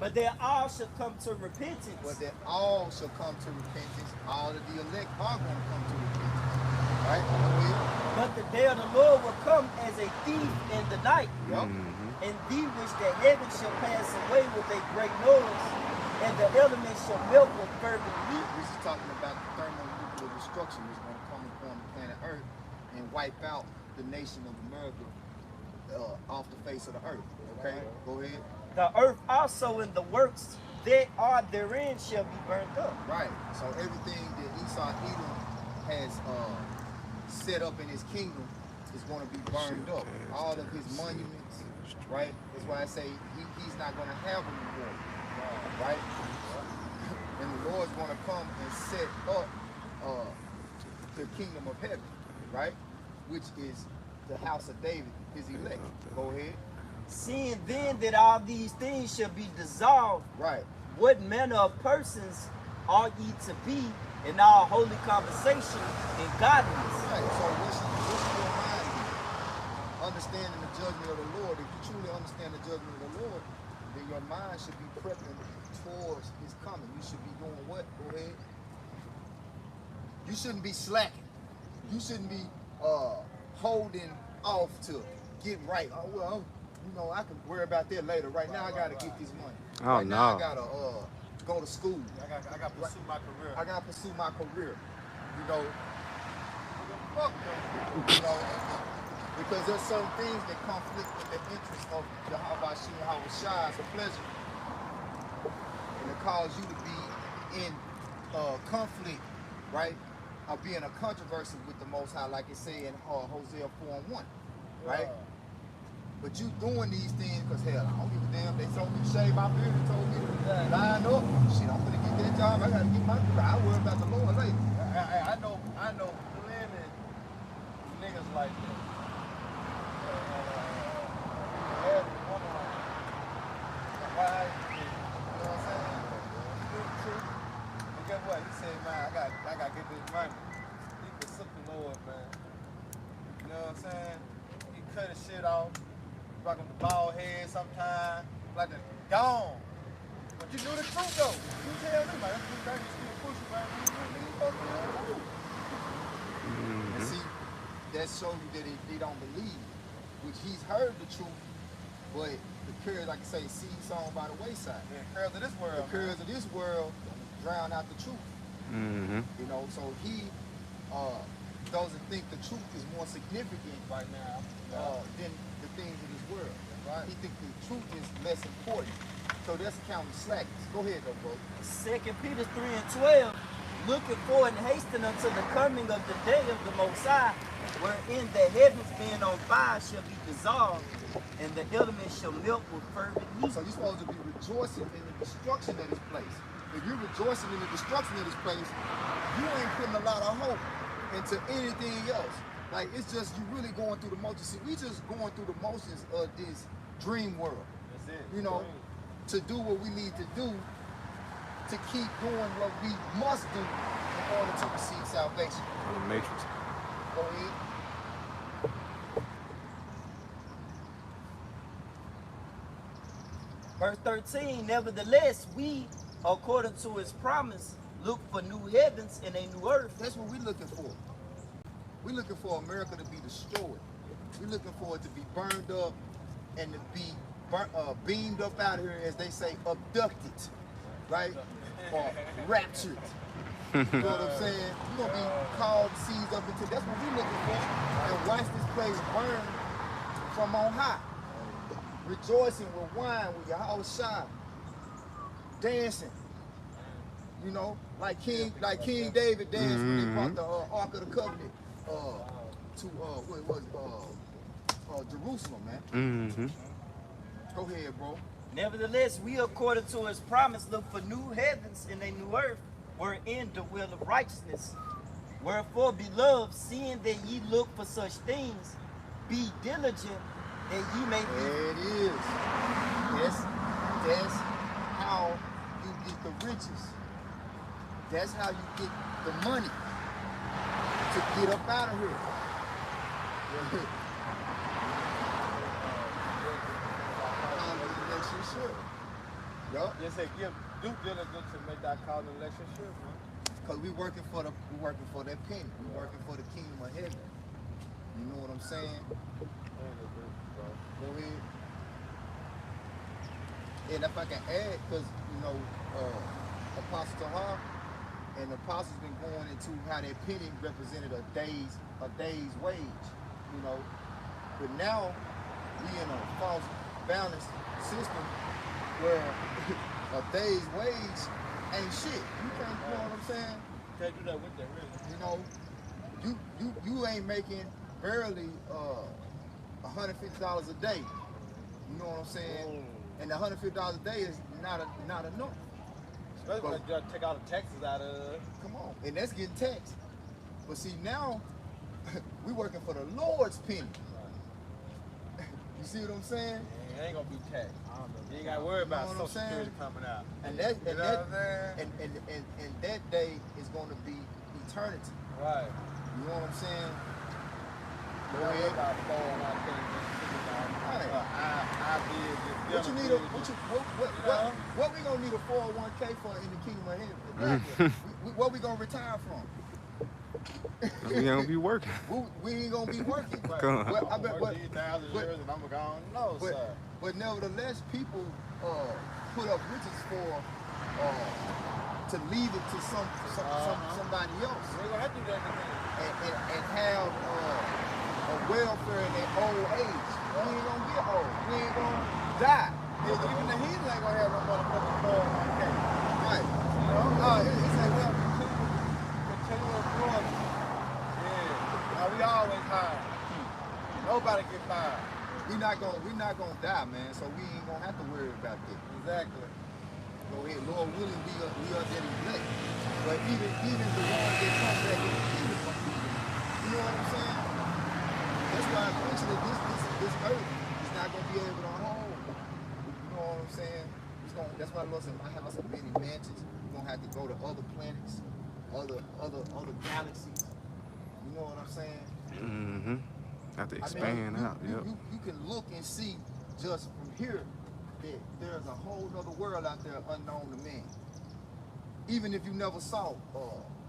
but they all should come to repentance. But that all shall come to repentance. All of the elect are gonna come to repentance. Right? Go ahead. But the day of the Lord will come as a thief in the night, Yup. and thee which the heavens shall pass away with a great noise, and the elements shall melt with fervent heat. This is talking about the thermonuclear destruction that's gonna come upon the planet Earth and wipe out the nation of America off the face of the earth. Okay? Go ahead. The earth also and the works that are therein shall be burnt up. Right. So everything that Esau Edom has set up in his kingdom is going to be burned up. All of his monuments, right? That's why I say he's not going to have them anymore, right? And the Lord's going to come and set up the kingdom of heaven, right? Which is the house of David, his elect. Go ahead. Seeing then that all these things shall be dissolved, Right. what manner of persons ought ye to be in all holy conversation and godliness? Right. So what's your mind be? Understanding the judgment of the Lord. If you truly understand the judgment of the Lord, then your mind should be prepping towards his coming. You should be doing what? Go ahead. You shouldn't be slacking. You shouldn't be holding off to get right. Oh, well, you know, I can worry about that later. Right now, I gotta get this money. Oh, right now, I no. gotta go to school. I got to pursue my career. I gotta pursue my career. You know, fuck them. You know, because there's certain things that conflict with the interest of the Habashim Hawashai, a pleasure, and it cause you to be in conflict, right? Or be in a controversy with the Most High, like it say in Hosea 4:1, right? But you doing these things because hell, I don't give a damn. They told me to shave my beard and told me to line up. Shit, I'm gonna get that job. I gotta get my career. I worry about the Lord later. I know plenty niggas like that. Had one on why, you know what I'm saying? True. And guess what? He said, man, I gotta get this money. He forsook the Lord, man. You know what I'm saying? He cut his shit off, rocking the bald head sometimes, like the gone. But you knew the truth though. You tell them, man, that's what you still pushing, man. You supposed to know. And see, that shows you that he don't believe, which he's heard the truth, but the cares, like I say, seed sown by the wayside. The cares of this world. The cares of this world drown out the truth. You know, so he doesn't think the truth is more significant right now than the things of this world. Right? He thinks the truth is less important. So that's counting slackness. Go ahead though, bro. 2 Peter 3:12, looking forward and hastening unto the coming of the day of the Most High, wherein the heavens being on fire shall be dissolved, and the elements shall melt with fervent heat. So you're supposed to be rejoicing in the destruction of this place. If you're rejoicing in the destruction of this place, you ain't putting a lot of hope into anything else. Like, it's just you really going through the motions. See, we just going through the motions of this dream world. That's it. You know, to do what we need to do to keep doing what we must do in order to receive salvation. On the Matrix. Go ahead. Verse 13, nevertheless, we, according to his promise, look for new heavens and a new earth. That's what we're looking for. We're looking for America to be destroyed. We're looking for it to be burned up and to be beamed up out of here, as they say, abducted, right? Or raptured. You know what I'm saying? We're going to be called, seized up into, that's what we're looking for. And watch this place burn from on high. Rejoicing with wine, with your house shine, dancing. You know, like King David danced when they brought the Ark of the Covenant to what was Jerusalem, man. Go ahead, bro. Nevertheless, we, according to his promise, look for new heavens and a new earth, wherein the will of righteousness. Wherefore, beloved, seeing that ye look for such things, be diligent that ye may be. There it is. That's how you get the riches. That's how you get the money to get up out of here. Relationship. Yup. Just say give due diligence to make that call an election sure, man. Cause we working for that penny. We working for the kingdom of heaven. You know what I'm saying? Go ahead. And if I can add, cause you know, Apostle Tahar and the apostles been going into how that penny represented a day's wage. You know, but now we in a false balance system where a day's wage ain't shit. You can't, you know what I'm saying? Can't do that with that, really. You know, you ain't making barely $150 a day. You know what I'm saying? And the $150 a day is not enough. Especially when they take all the taxes out of it. Come on, and that's getting taxed. But see now, we working for the Lord's penny. You see what I'm saying? Yeah, it ain't gonna be taxed. You ain't gotta worry about Social Security coming out. And that day is going to be eternity. Right. You know what I'm saying? Go Don't worry ahead. about phone, I think. What we gonna need a 401k for in the kingdom of heaven? What we gonna retire from? We ain't gonna be working. We ain't gonna be working. Well, I bet what and I'm gone. No, sir. But nevertheless, people put up riches for to leave it to somebody else. We're gonna have to do that and have a welfare in their old age. We ain't gonna get old. We ain't gonna die. Even the heathen ain't gonna have no motherfucking 401k. Right. You know? It's like, well, continual growth. Yeah. Now, we always hire. Nobody get fired. We not gonna die, man. So we ain't gonna have to worry about that. Exactly. Go ahead, Lord willing, we are that elect. But even the ones that come back in the kingdom, you know what I'm saying? That's why eventually this earth is not gonna be able to hold. You know what I'm saying? That's why the Lord said, my house of many mansions. We're gonna have to go to other planets, other galaxies. You know what I'm saying? Mm-hmm. Have to expand out. Yep. You can look and see just from here that there's a whole other world out there unknown to man. Even if you never saw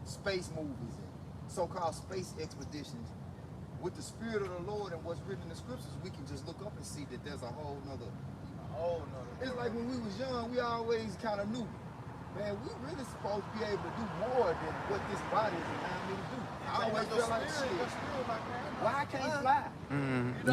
space movies and so-called space expeditions, with the Spirit of the Lord and what's written in the scriptures, we can just look up and see that there's a whole nother. It's like when we was young, we always kind of knew, man, we really supposed to be able to do more than what this body is allowing me to do. I always feel like shit. Why I can't fly? Mm-hmm.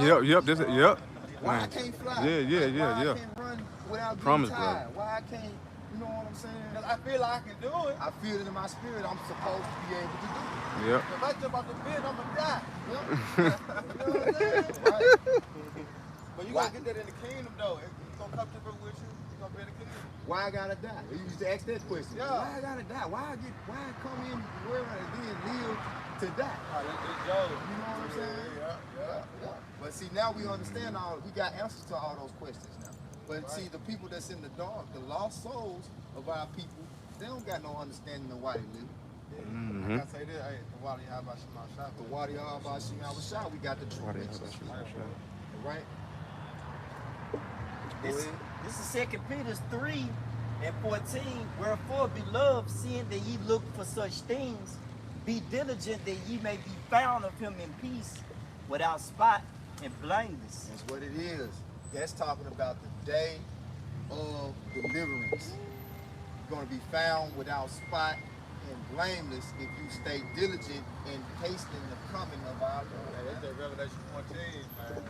Yep. Why I can't fly? Yeah. Why I can't run without being tired? Why I can't, you know what I'm saying? Because I feel like I can do it. I feel it in my spirit. I'm supposed to be able to do it. Yep. If I jump out the bed, I'm gonna die. Yep. You know what I'm saying? Right. But you gotta get that in the kingdom though. It's gonna come through with you. It's gonna be in the kingdom. Why I gotta die? You used to ask that question. Yeah. Why I gotta die? Why I come in the world and then live to die? All right, let's go. You know what I'm saying? Yeah. But see, now we understand we got answers to all those questions now. But see, the people that's in the dark, the lost souls of our people, they don't got no understanding of why they live. Mm-hmm. I gotta say this, hey, the Wadi Abba Shema Shah. The Wadi Abba Shema Shah, we got the truth. Right? This is 2 Peter 3:14. Wherefore, beloved, seeing that ye look for such things, be diligent that ye may be found of him in peace, without spot and blameless. That's what it is. That's talking about the day of deliverance. You're going to be found without spot and blameless if you stay diligent in hastening the coming of our Lord. Hey, that's that Revelation 14, man.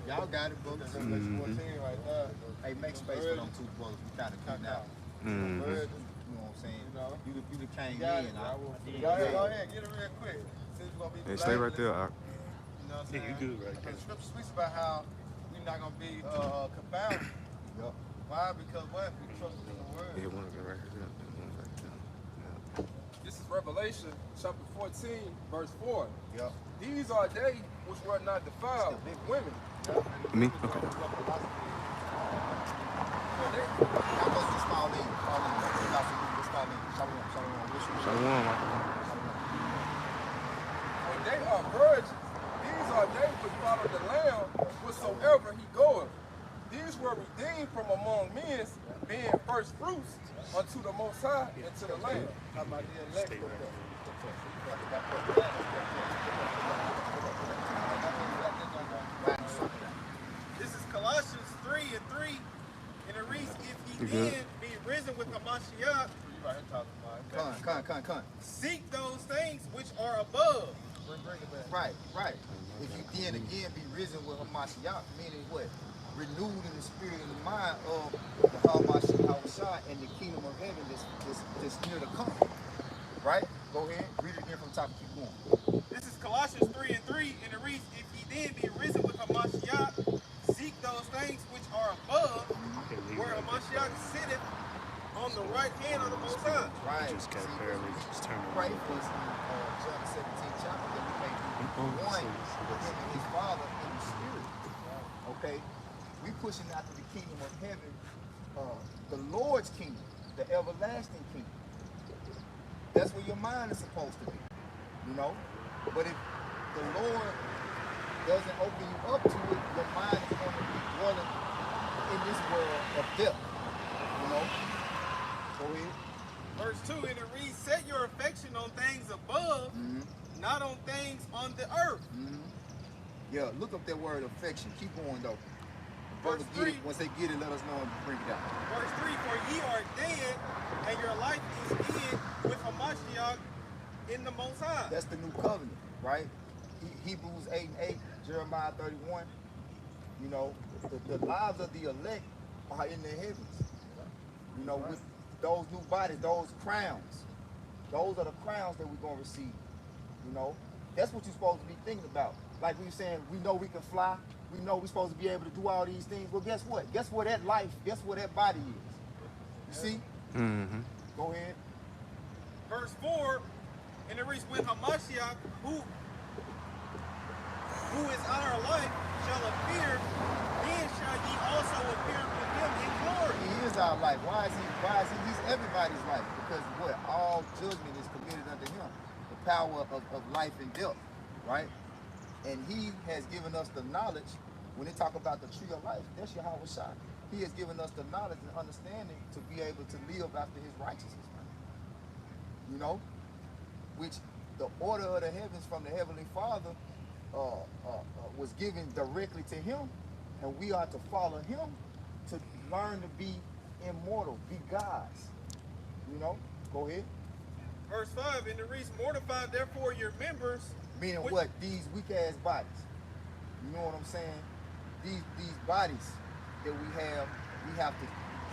Y'all got it, brothers. That's Revelation 14 right there. Hey, make space for them two brothers. We kind of cut out. Mm-hmm. You know what I'm saying? You know? You the came Got in. it. Go ahead, get it real quick. Since we're gonna be Hey, stay right there. blameless, you know what I'm saying? Yeah, you good right there. The scripture speaks about how we're not gonna be confounded. Yup. Why? Because what? We trust in the word. Yeah, one of them right here. One right there. This is Revelation chapter 14, verse 4. Yup. These are they which were not defiled with women. Me? Okay. For they, Now let's just fall in. Fall in. Let's fall in. Shalom. Shalom. Wish you Shalom, Michael. when they are virgins, these are they which follow the Lamb whatsoever he goeth. These were redeemed from among men, being first fruits unto the Most High and to the Lamb. How about the elect? Stay right there. This is Colossians 3:3, and it reads, "If ye You good? then be risen with Hamashiach, You right here talking about. Con. seek those things which are above." Bring it back. Right. If you then again be risen with Hamashiach, meaning what? Renewed in the spirit and the mind of the Hamashiach and the kingdom of heaven that's near to come. Right? Go ahead, read it again from top and keep going. This is Colossians 3:3, and it reads, "If ye then be risen with Hamashiach, seek those things which are above, Okay, leave where right there. Hamashiach sitteth on the right hand of the Most High." Right. Just got See, barely just turned Pray around. for us in John 17 chapter that we may be Oh, one so- with him and his Father in the spirit. Okay? We pushing after the kingdom of heaven, the Lord's kingdom, the everlasting kingdom. That's where your mind is supposed to be. You know? But if the Lord doesn't open you up to it, your mind is going to be dwelling in this world of death. You know? Go ahead. Verse 2, and it reads, "Set your affection on things above, Mm-hmm. not on things on the earth." Mm-hmm. Yeah, look up that word affection. Keep going though. Brother, Verse get 3. it. Once they get it, let us know and bring it out. Verse 3, "For ye are dead, and your life is hid with Hamashiach in the Most High." That's the new covenant, right? Hebrews 8:8, Jeremiah 31. You know, the lives of the elect are in the heavens. You know, with those new bodies, those crowns. Those are the crowns that we're going to receive. You know, that's what you're supposed to be thinking about. Like we were saying, we know we can fly. We know we're supposed to be able to do all these things. Well, guess what? Guess what that life, guess what that body is? You see? Mm-hmm. Go ahead. Verse 4, and it reads, "When Hamashiach, who is our life, shall appear, then shall ye also appear with him in glory." He is our life. Why is he? He's everybody's life. Because what? All judgment is committed unto him. The power of life and death, right? And he has given us the knowledge. When they talk about the tree of life, that's Yahweh Shai. He has given us the knowledge and understanding to be able to live after his righteousness, man. You know? Which the order of the heavens from the Heavenly Father was given directly to him, and we are to follow him to learn to be immortal, be gods. You know? Go ahead. Verse 5, and it reads, "Mortify therefore your members." Meaning which- what? These weak ass bodies. You know what I'm saying? These bodies that we have to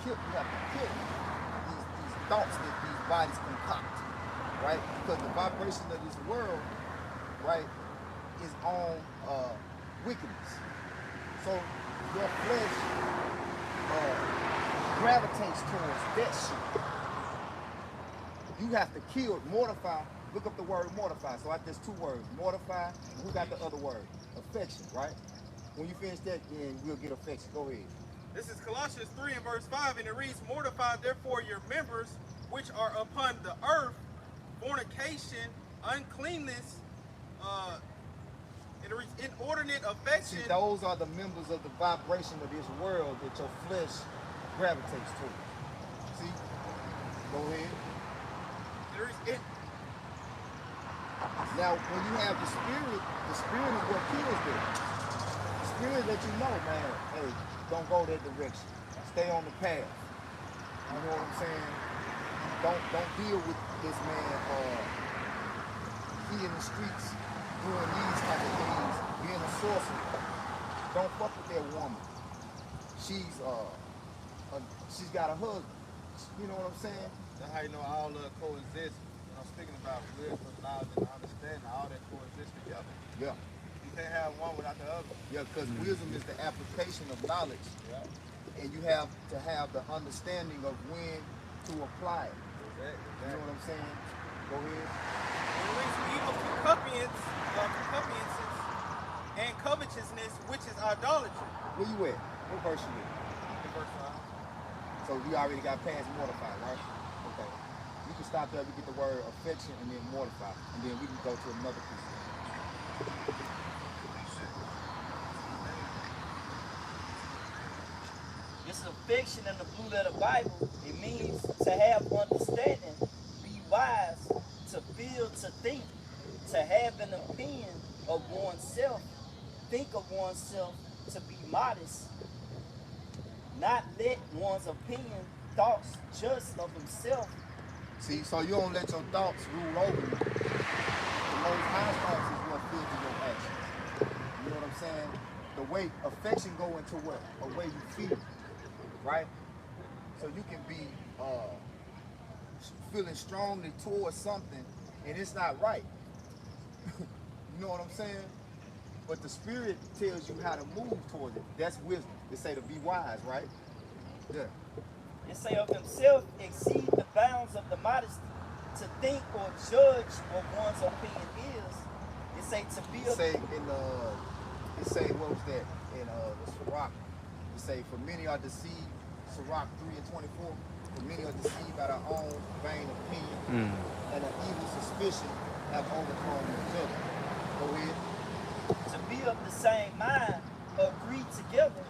kill. We have to kill these thoughts that these bodies concoct, right? Because the vibration of this world, right, is on wickedness. So your flesh gravitates towards that shit. You have to kill, mortify. Look up the word mortify. So there's two words, mortify. And who got the other word? Affection, right? When you finish that, then we'll get affection. Go ahead. This is Colossians 3 and verse 5, and it reads, "Mortify therefore your members which are upon the earth, fornication, uncleanness, and it reads, inordinate See, affection." those are the members of the vibration of this world that your flesh gravitates towards. See? Go ahead. And it reads, Now, when you have the spirit is what kills them. The spirit let you know, man, hey, don't go that direction. Stay on the path. You know what I'm saying? Don't deal with this man. He in the streets doing these type of things, being a sorcerer. Don't fuck with that woman. She's got a husband. You know what I'm saying? That's how you know all coexist. When I'm speaking about wisdom, knowledge, and understanding, all that coexist together. Yeah. You can't have one without the other. Yeah, because wisdom is the application of knowledge. Yeah. And you have to have the understanding of when to apply it. Exactly. You know what I'm saying? Go ahead. It leads to evil concupiscences and covetousness, which is idolatry. Where you at? What verse you at? Verse 5. So you already got past mortify, right? Okay. You can stop there, we get the word affection and then mortify. And then we can go to another piece. This is affection in the blue letter Bible. It means to have understanding, be wise, to feel, to think, to have an opinion of oneself, think of oneself, to be modest, not let one's opinion, thoughts, judge of himself. See, so you don't let your thoughts rule over you. The most high thoughts is what filters your actions. You know what I'm saying? The way affection go into what? A way you feel, right? So you can be feeling strongly towards something and it's not right. You know what I'm saying? But the spirit tells you how to move towards it. That's wisdom. They say to be wise, right? Yeah. It say of himself exceed the bounds of the modesty, to think or judge what one's opinion is. It say to be It say in it say what was that in the Sirach? It say for many are deceived, Sirach 3:24. For many are deceived by their own vain opinion, and an evil suspicion have overthrown each other. Go ahead. to be of the same mind, agree together,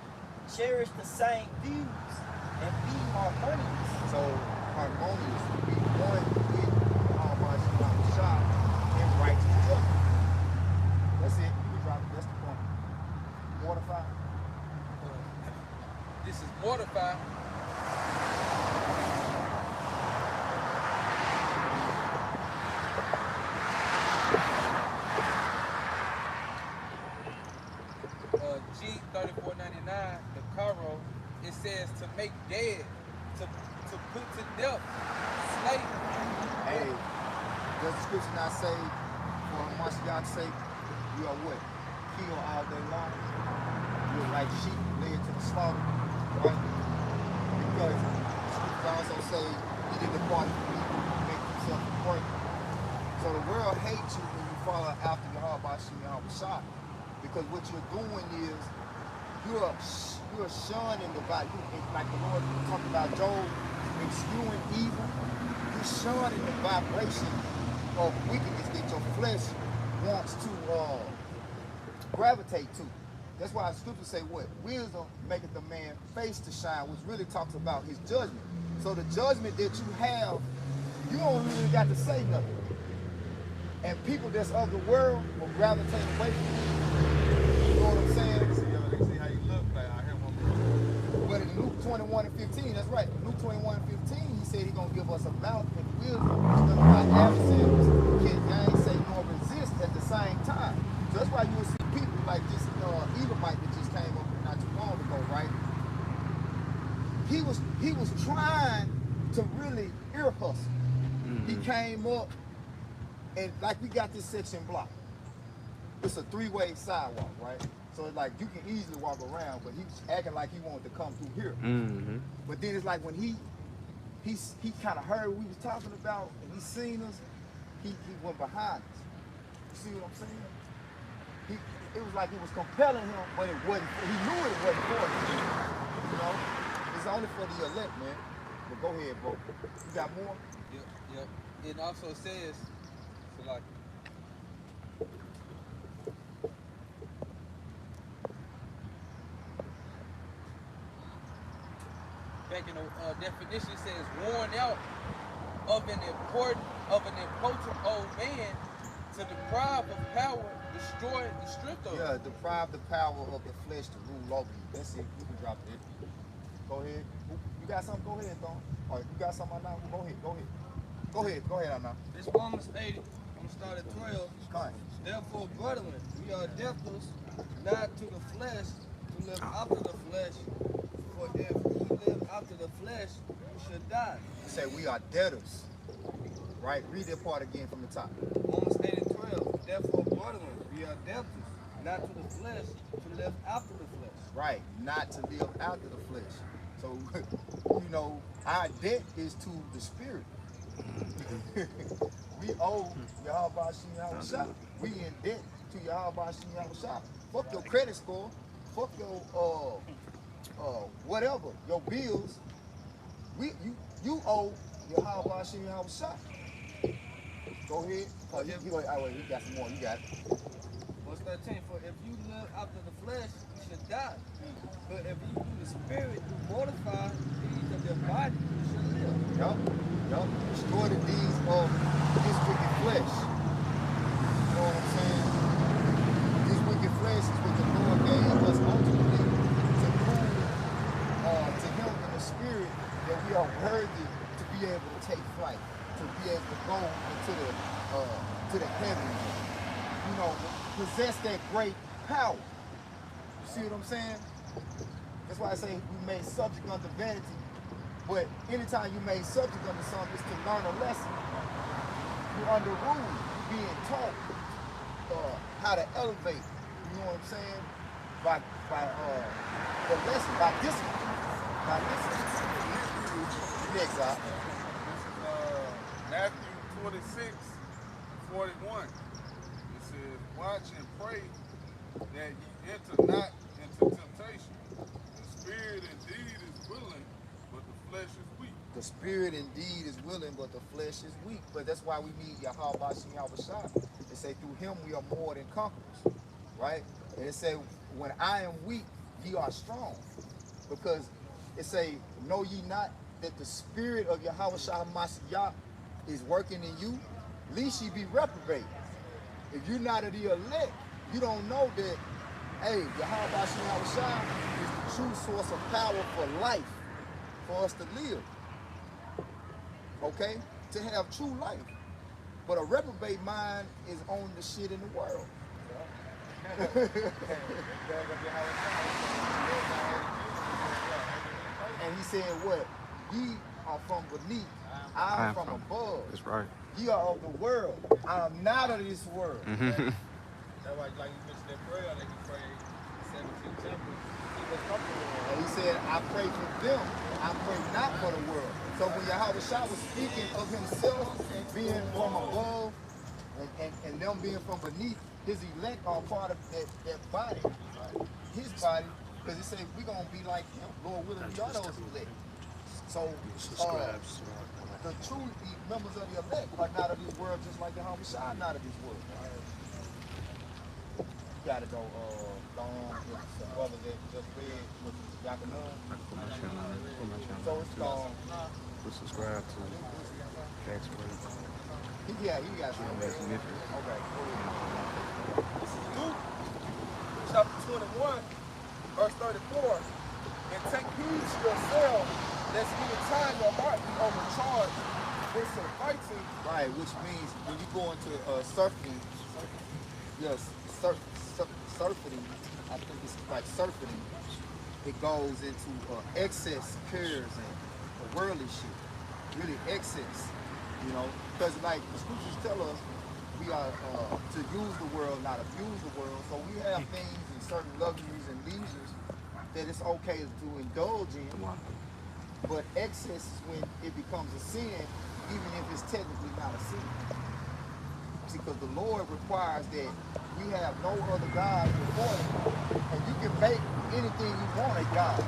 cherish the same views, and be harmonious. So harmonious, be one with Almighty Shah and right together. That's it. You drop it. That's the point. Mortify. This is mortify. G3499, the Cairo, it says to make dead, to put to death, slay. Hey, does the scripture not say, for Mashiach's sake, you are what? Kill all day long. You are like sheep led to the slaughter, right? Because the scriptures also say, he did depart from me, make himself a prey. So the world hates you when you follow after your heart by Shimon Shah. Because what you're doing is, you're shunning the body. Like the Lord talked about Job, eschewing evil. You're shunning the vibration of wickedness that your flesh wants to gravitate to. That's why the scriptures say what? Wisdom maketh a man face to shine, which really talks about his judgment. So the judgment that you have, you don't really got to say nothing. And people that's of the world will gravitate away from you. You know what I'm saying? See how you look like out here one more. But in Luke 21 and 15, that's right. Luke 21 and 15, he said he's going to give us a mouth and wisdom. He's going to fight adversaries, can gainsay nor resist at the same time. So that's why you will see people like this Edomite that just came up not too long ago, right? He was trying to really ear hustle. He came up and like we got this section blocked. It's a three-way sidewalk, right? So it's like you can easily walk around, but he's acting like he wanted to come through here. But then it's like when he kind of heard what we was talking about and he seen us, he went behind us. You see what I'm saying? It was like it was compelling him, but it wasn't. He knew it wasn't for him. You know, it's only for the elect, man. But go ahead, bro. You got more? Yep. It also says, so like, back in the definition, it says worn out of an impotent old man to deprive of power, destroy the strength of it. Yeah, deprive the power of the flesh to rule over you. That's it. You can drop it. Go ahead. You got something? Go ahead, Thon. Or you got something now? Go ahead. Go ahead, Anna. This Romans 80, I'm start at 12. Fine. Therefore, brethren, we are debtors, not to the flesh, to live after the flesh. For if we live after the flesh, you should die. He said we are debtors. Right? Read that part again from the top. Romans 8 and 12. Therefore, brethren, we are debtors, not to the flesh, to live after the flesh. Right, not to live after the flesh. So, you know, our debt is to the spirit. We owe Yahweh Shah. We in debt to Yahweh Shah. Fuck your credit score. Fuck your whatever, your bills. You owe Yahweh Shah. Go ahead. Oh, you got some more. You got it. Verse 13. For if you live after the flesh, you should die. But if you do the spirit, you mortify the deeds of your body, you should live. Yup. Destroy the deeds of this wicked flesh. You know what I'm saying? This wicked flesh is what the Lord gave us ultimately to prove to Him in the spirit that we are worthy to be able to take flight, to be able to go into the heavens, you know, possess that great power. You see what I'm saying? That's why I say we made subject unto vanity. But anytime you made subject unto something, it's to learn a lesson. You're under rule, being taught how to elevate. You know what I'm saying? By the lesson, by discipline. By discipline. Next, This is Matthew 26:41. It says, watch and pray that ye enter not into temptation. The spirit indeed is willing, but the flesh is weak. the spirit indeed is willing, but the flesh is weak. But that's why we need Yahweh Shah. They say through Him we are more than conquerors, right? And it say, when I am weak, ye are strong. Because it say, know ye not that the spirit of Yahweh Shah Mashiach is working in you? Least ye be reprobate. If you're not of the elect, you don't know that, hey, Yahweh Shah is the true source of power for life, for us to live. Okay? To have true life. But a reprobate mind is on the shit in the world. And he said what? Ye are from beneath, I am from above. That's right. Ye are of the world. I am not of this world. That's why, like you mentioned that prayer, like you prayed 17 chapters. He was comfortable. And he said, I pray for them. I pray not for the world. So when Yahweh Shah was speaking of himself being from above and them being from beneath, his elect are part of that body, his body, because he said we're going to be like him. Lord willing, we are those elect. So the true members of the elect are not of this world, just like Yahweh Shah not of this world. You got to go on with some brothers that just read with Yakanun. So it's gone. We'll subscribe to Facts Word. Yeah, you got some. That's Memphis. Okay, cool. This is Luke, chapter 21, verse 34. And take heed to yourselves, lest any time your heart be overcharged with some fighting. Right, which means when you go into surfing, yes, surfing, I think it's like surfing, it goes into excess cares and worldly shit, really excess, you know, because like the scriptures tell us, we are to use the world, not abuse the world. So we have things and certain luxuries and leisures that it's okay to indulge in, but excess is when it becomes a sin, even if it's technically not a sin. See, because the Lord requires that we have no other God before Him, and you can make anything you want a God.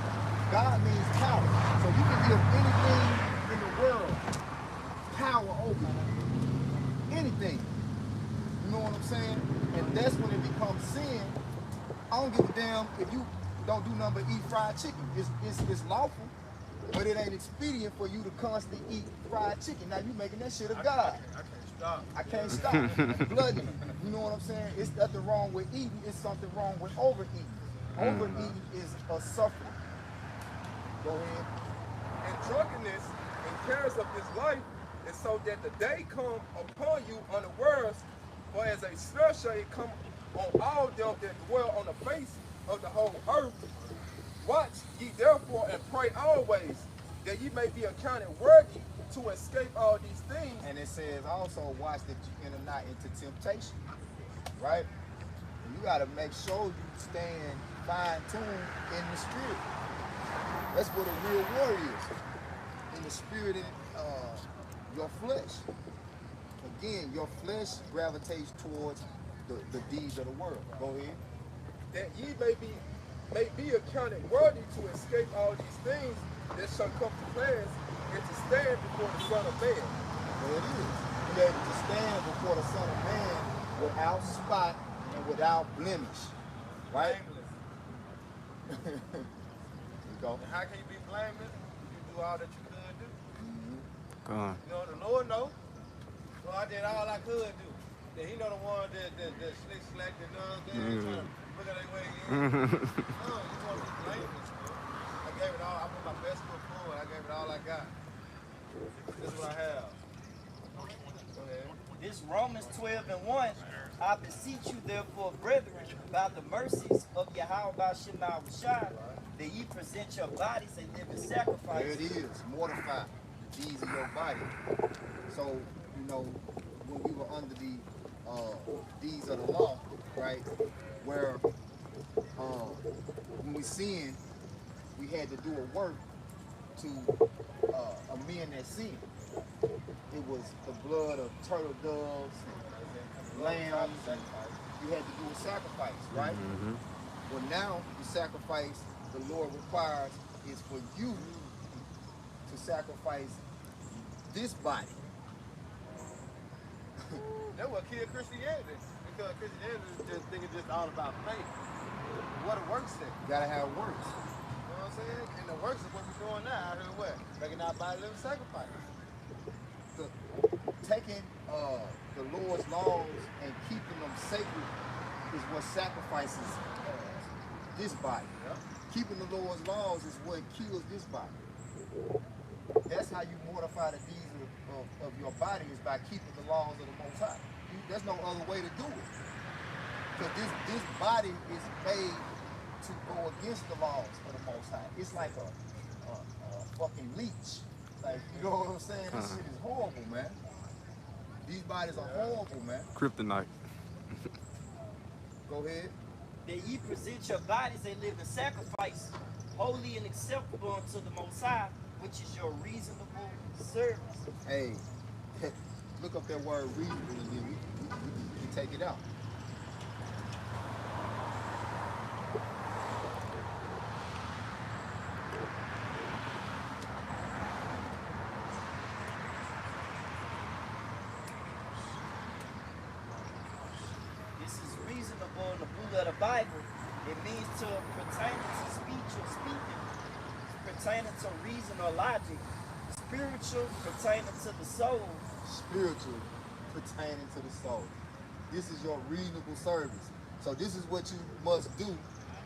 God means power, so you can give anything in the world power over anything. You know what I'm saying? And that's when it becomes sin. I don't give a damn if you don't do nothing but eat fried chicken. It's lawful, but it ain't expedient for you to constantly eat fried chicken. Now you making that shit a god. I can't stop. Bloody. You know what I'm saying? It's nothing wrong with eating. It's something wrong with overeating. Overeating is a suffering. Go ahead. And drunkenness and cares of this life is so that the day come upon you unawares, for as a snare shall it come on all them that dwell on the face of the whole earth. Watch ye therefore and pray always, that ye may be accounted worthy to escape all these things. And it says also, watch that you enter not into temptation, right? You got to make sure you stand fine-tuned in the spirit. That's what a real warrior is. In the spirit and your flesh. Again, your flesh gravitates towards the deeds of the world. Go ahead. That ye may be accounted worthy to escape all these things that shall come to pass, and to stand before the Son of Man. There it is. Be able to stand before the Son of Man without spot and without blemish. Right? Blameless. You go. And how can you be blameless? You do all that you could do. Come on. You know, the Lord know. So I did all I could do. Then he know the one that slick slack, you know what I'm saying? Trying to look at their way in. No, you want to be blameless, man. I gave it all, I put my best foot forward. I gave it all I got. This is what I have. Go ahead. This Romans 12:1, I beseech you therefore, brethren, by the mercies of Yahweh Shema Shai, that ye present your bodies a living sacrifice. There it is. Mortify the deeds of your body. So, you know, when we were under the deeds of the law, right, where when we sinned, we had to do a work to amend that sin. It was the blood of turtle doves and lambs. You had to do a sacrifice, right? Mm-hmm. Well, now the sacrifice the Lord requires is for you to sacrifice this body. That's what killed Christianity. Because Christianity is just thinking just all about faith. What a work set. You gotta have works. You know what I'm saying? And the works is what we're doing now out here what? Making our body living sacrifice. Taking the Lord's laws and keeping them sacred is what sacrifices this body. Yep. Keeping the Lord's laws is what kills this body. That's how you mortify the deeds of your body, is by keeping the laws of the Most High. There's no other way to do it. Because this body is made to go against the laws of the Most High. It's like a fucking leech. Like, you know what I'm saying? This shit is horrible, man. These bodies are horrible, man. Kryptonite. Go ahead. That ye present your bodies a living sacrifice, holy and acceptable unto the Most High, which is your reasonable service. Hey, look up that word reasonable and then we can take it out. This is reasonable in the book of the Bible. It means to pertain to speech or speaking, pertaining to reason or logic, spiritual pertaining to the soul. Spiritual pertaining to the soul. This is your reasonable service. So this is what you must do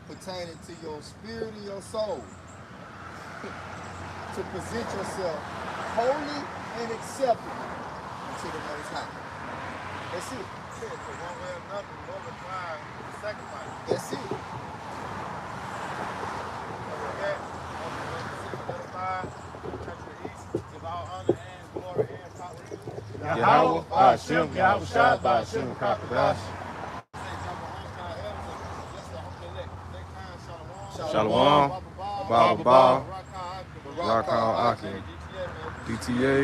pertaining to your spirit and your soul. To present yourself holy and acceptable unto the Most High. That's it. So one way or another, the Lord requires the sacrifice. That's it. Yahweh, Hashem, Yahweh, Shai, Hashem, Kakadash. Shalom, Baba Ba, Rakal Akim, DTA.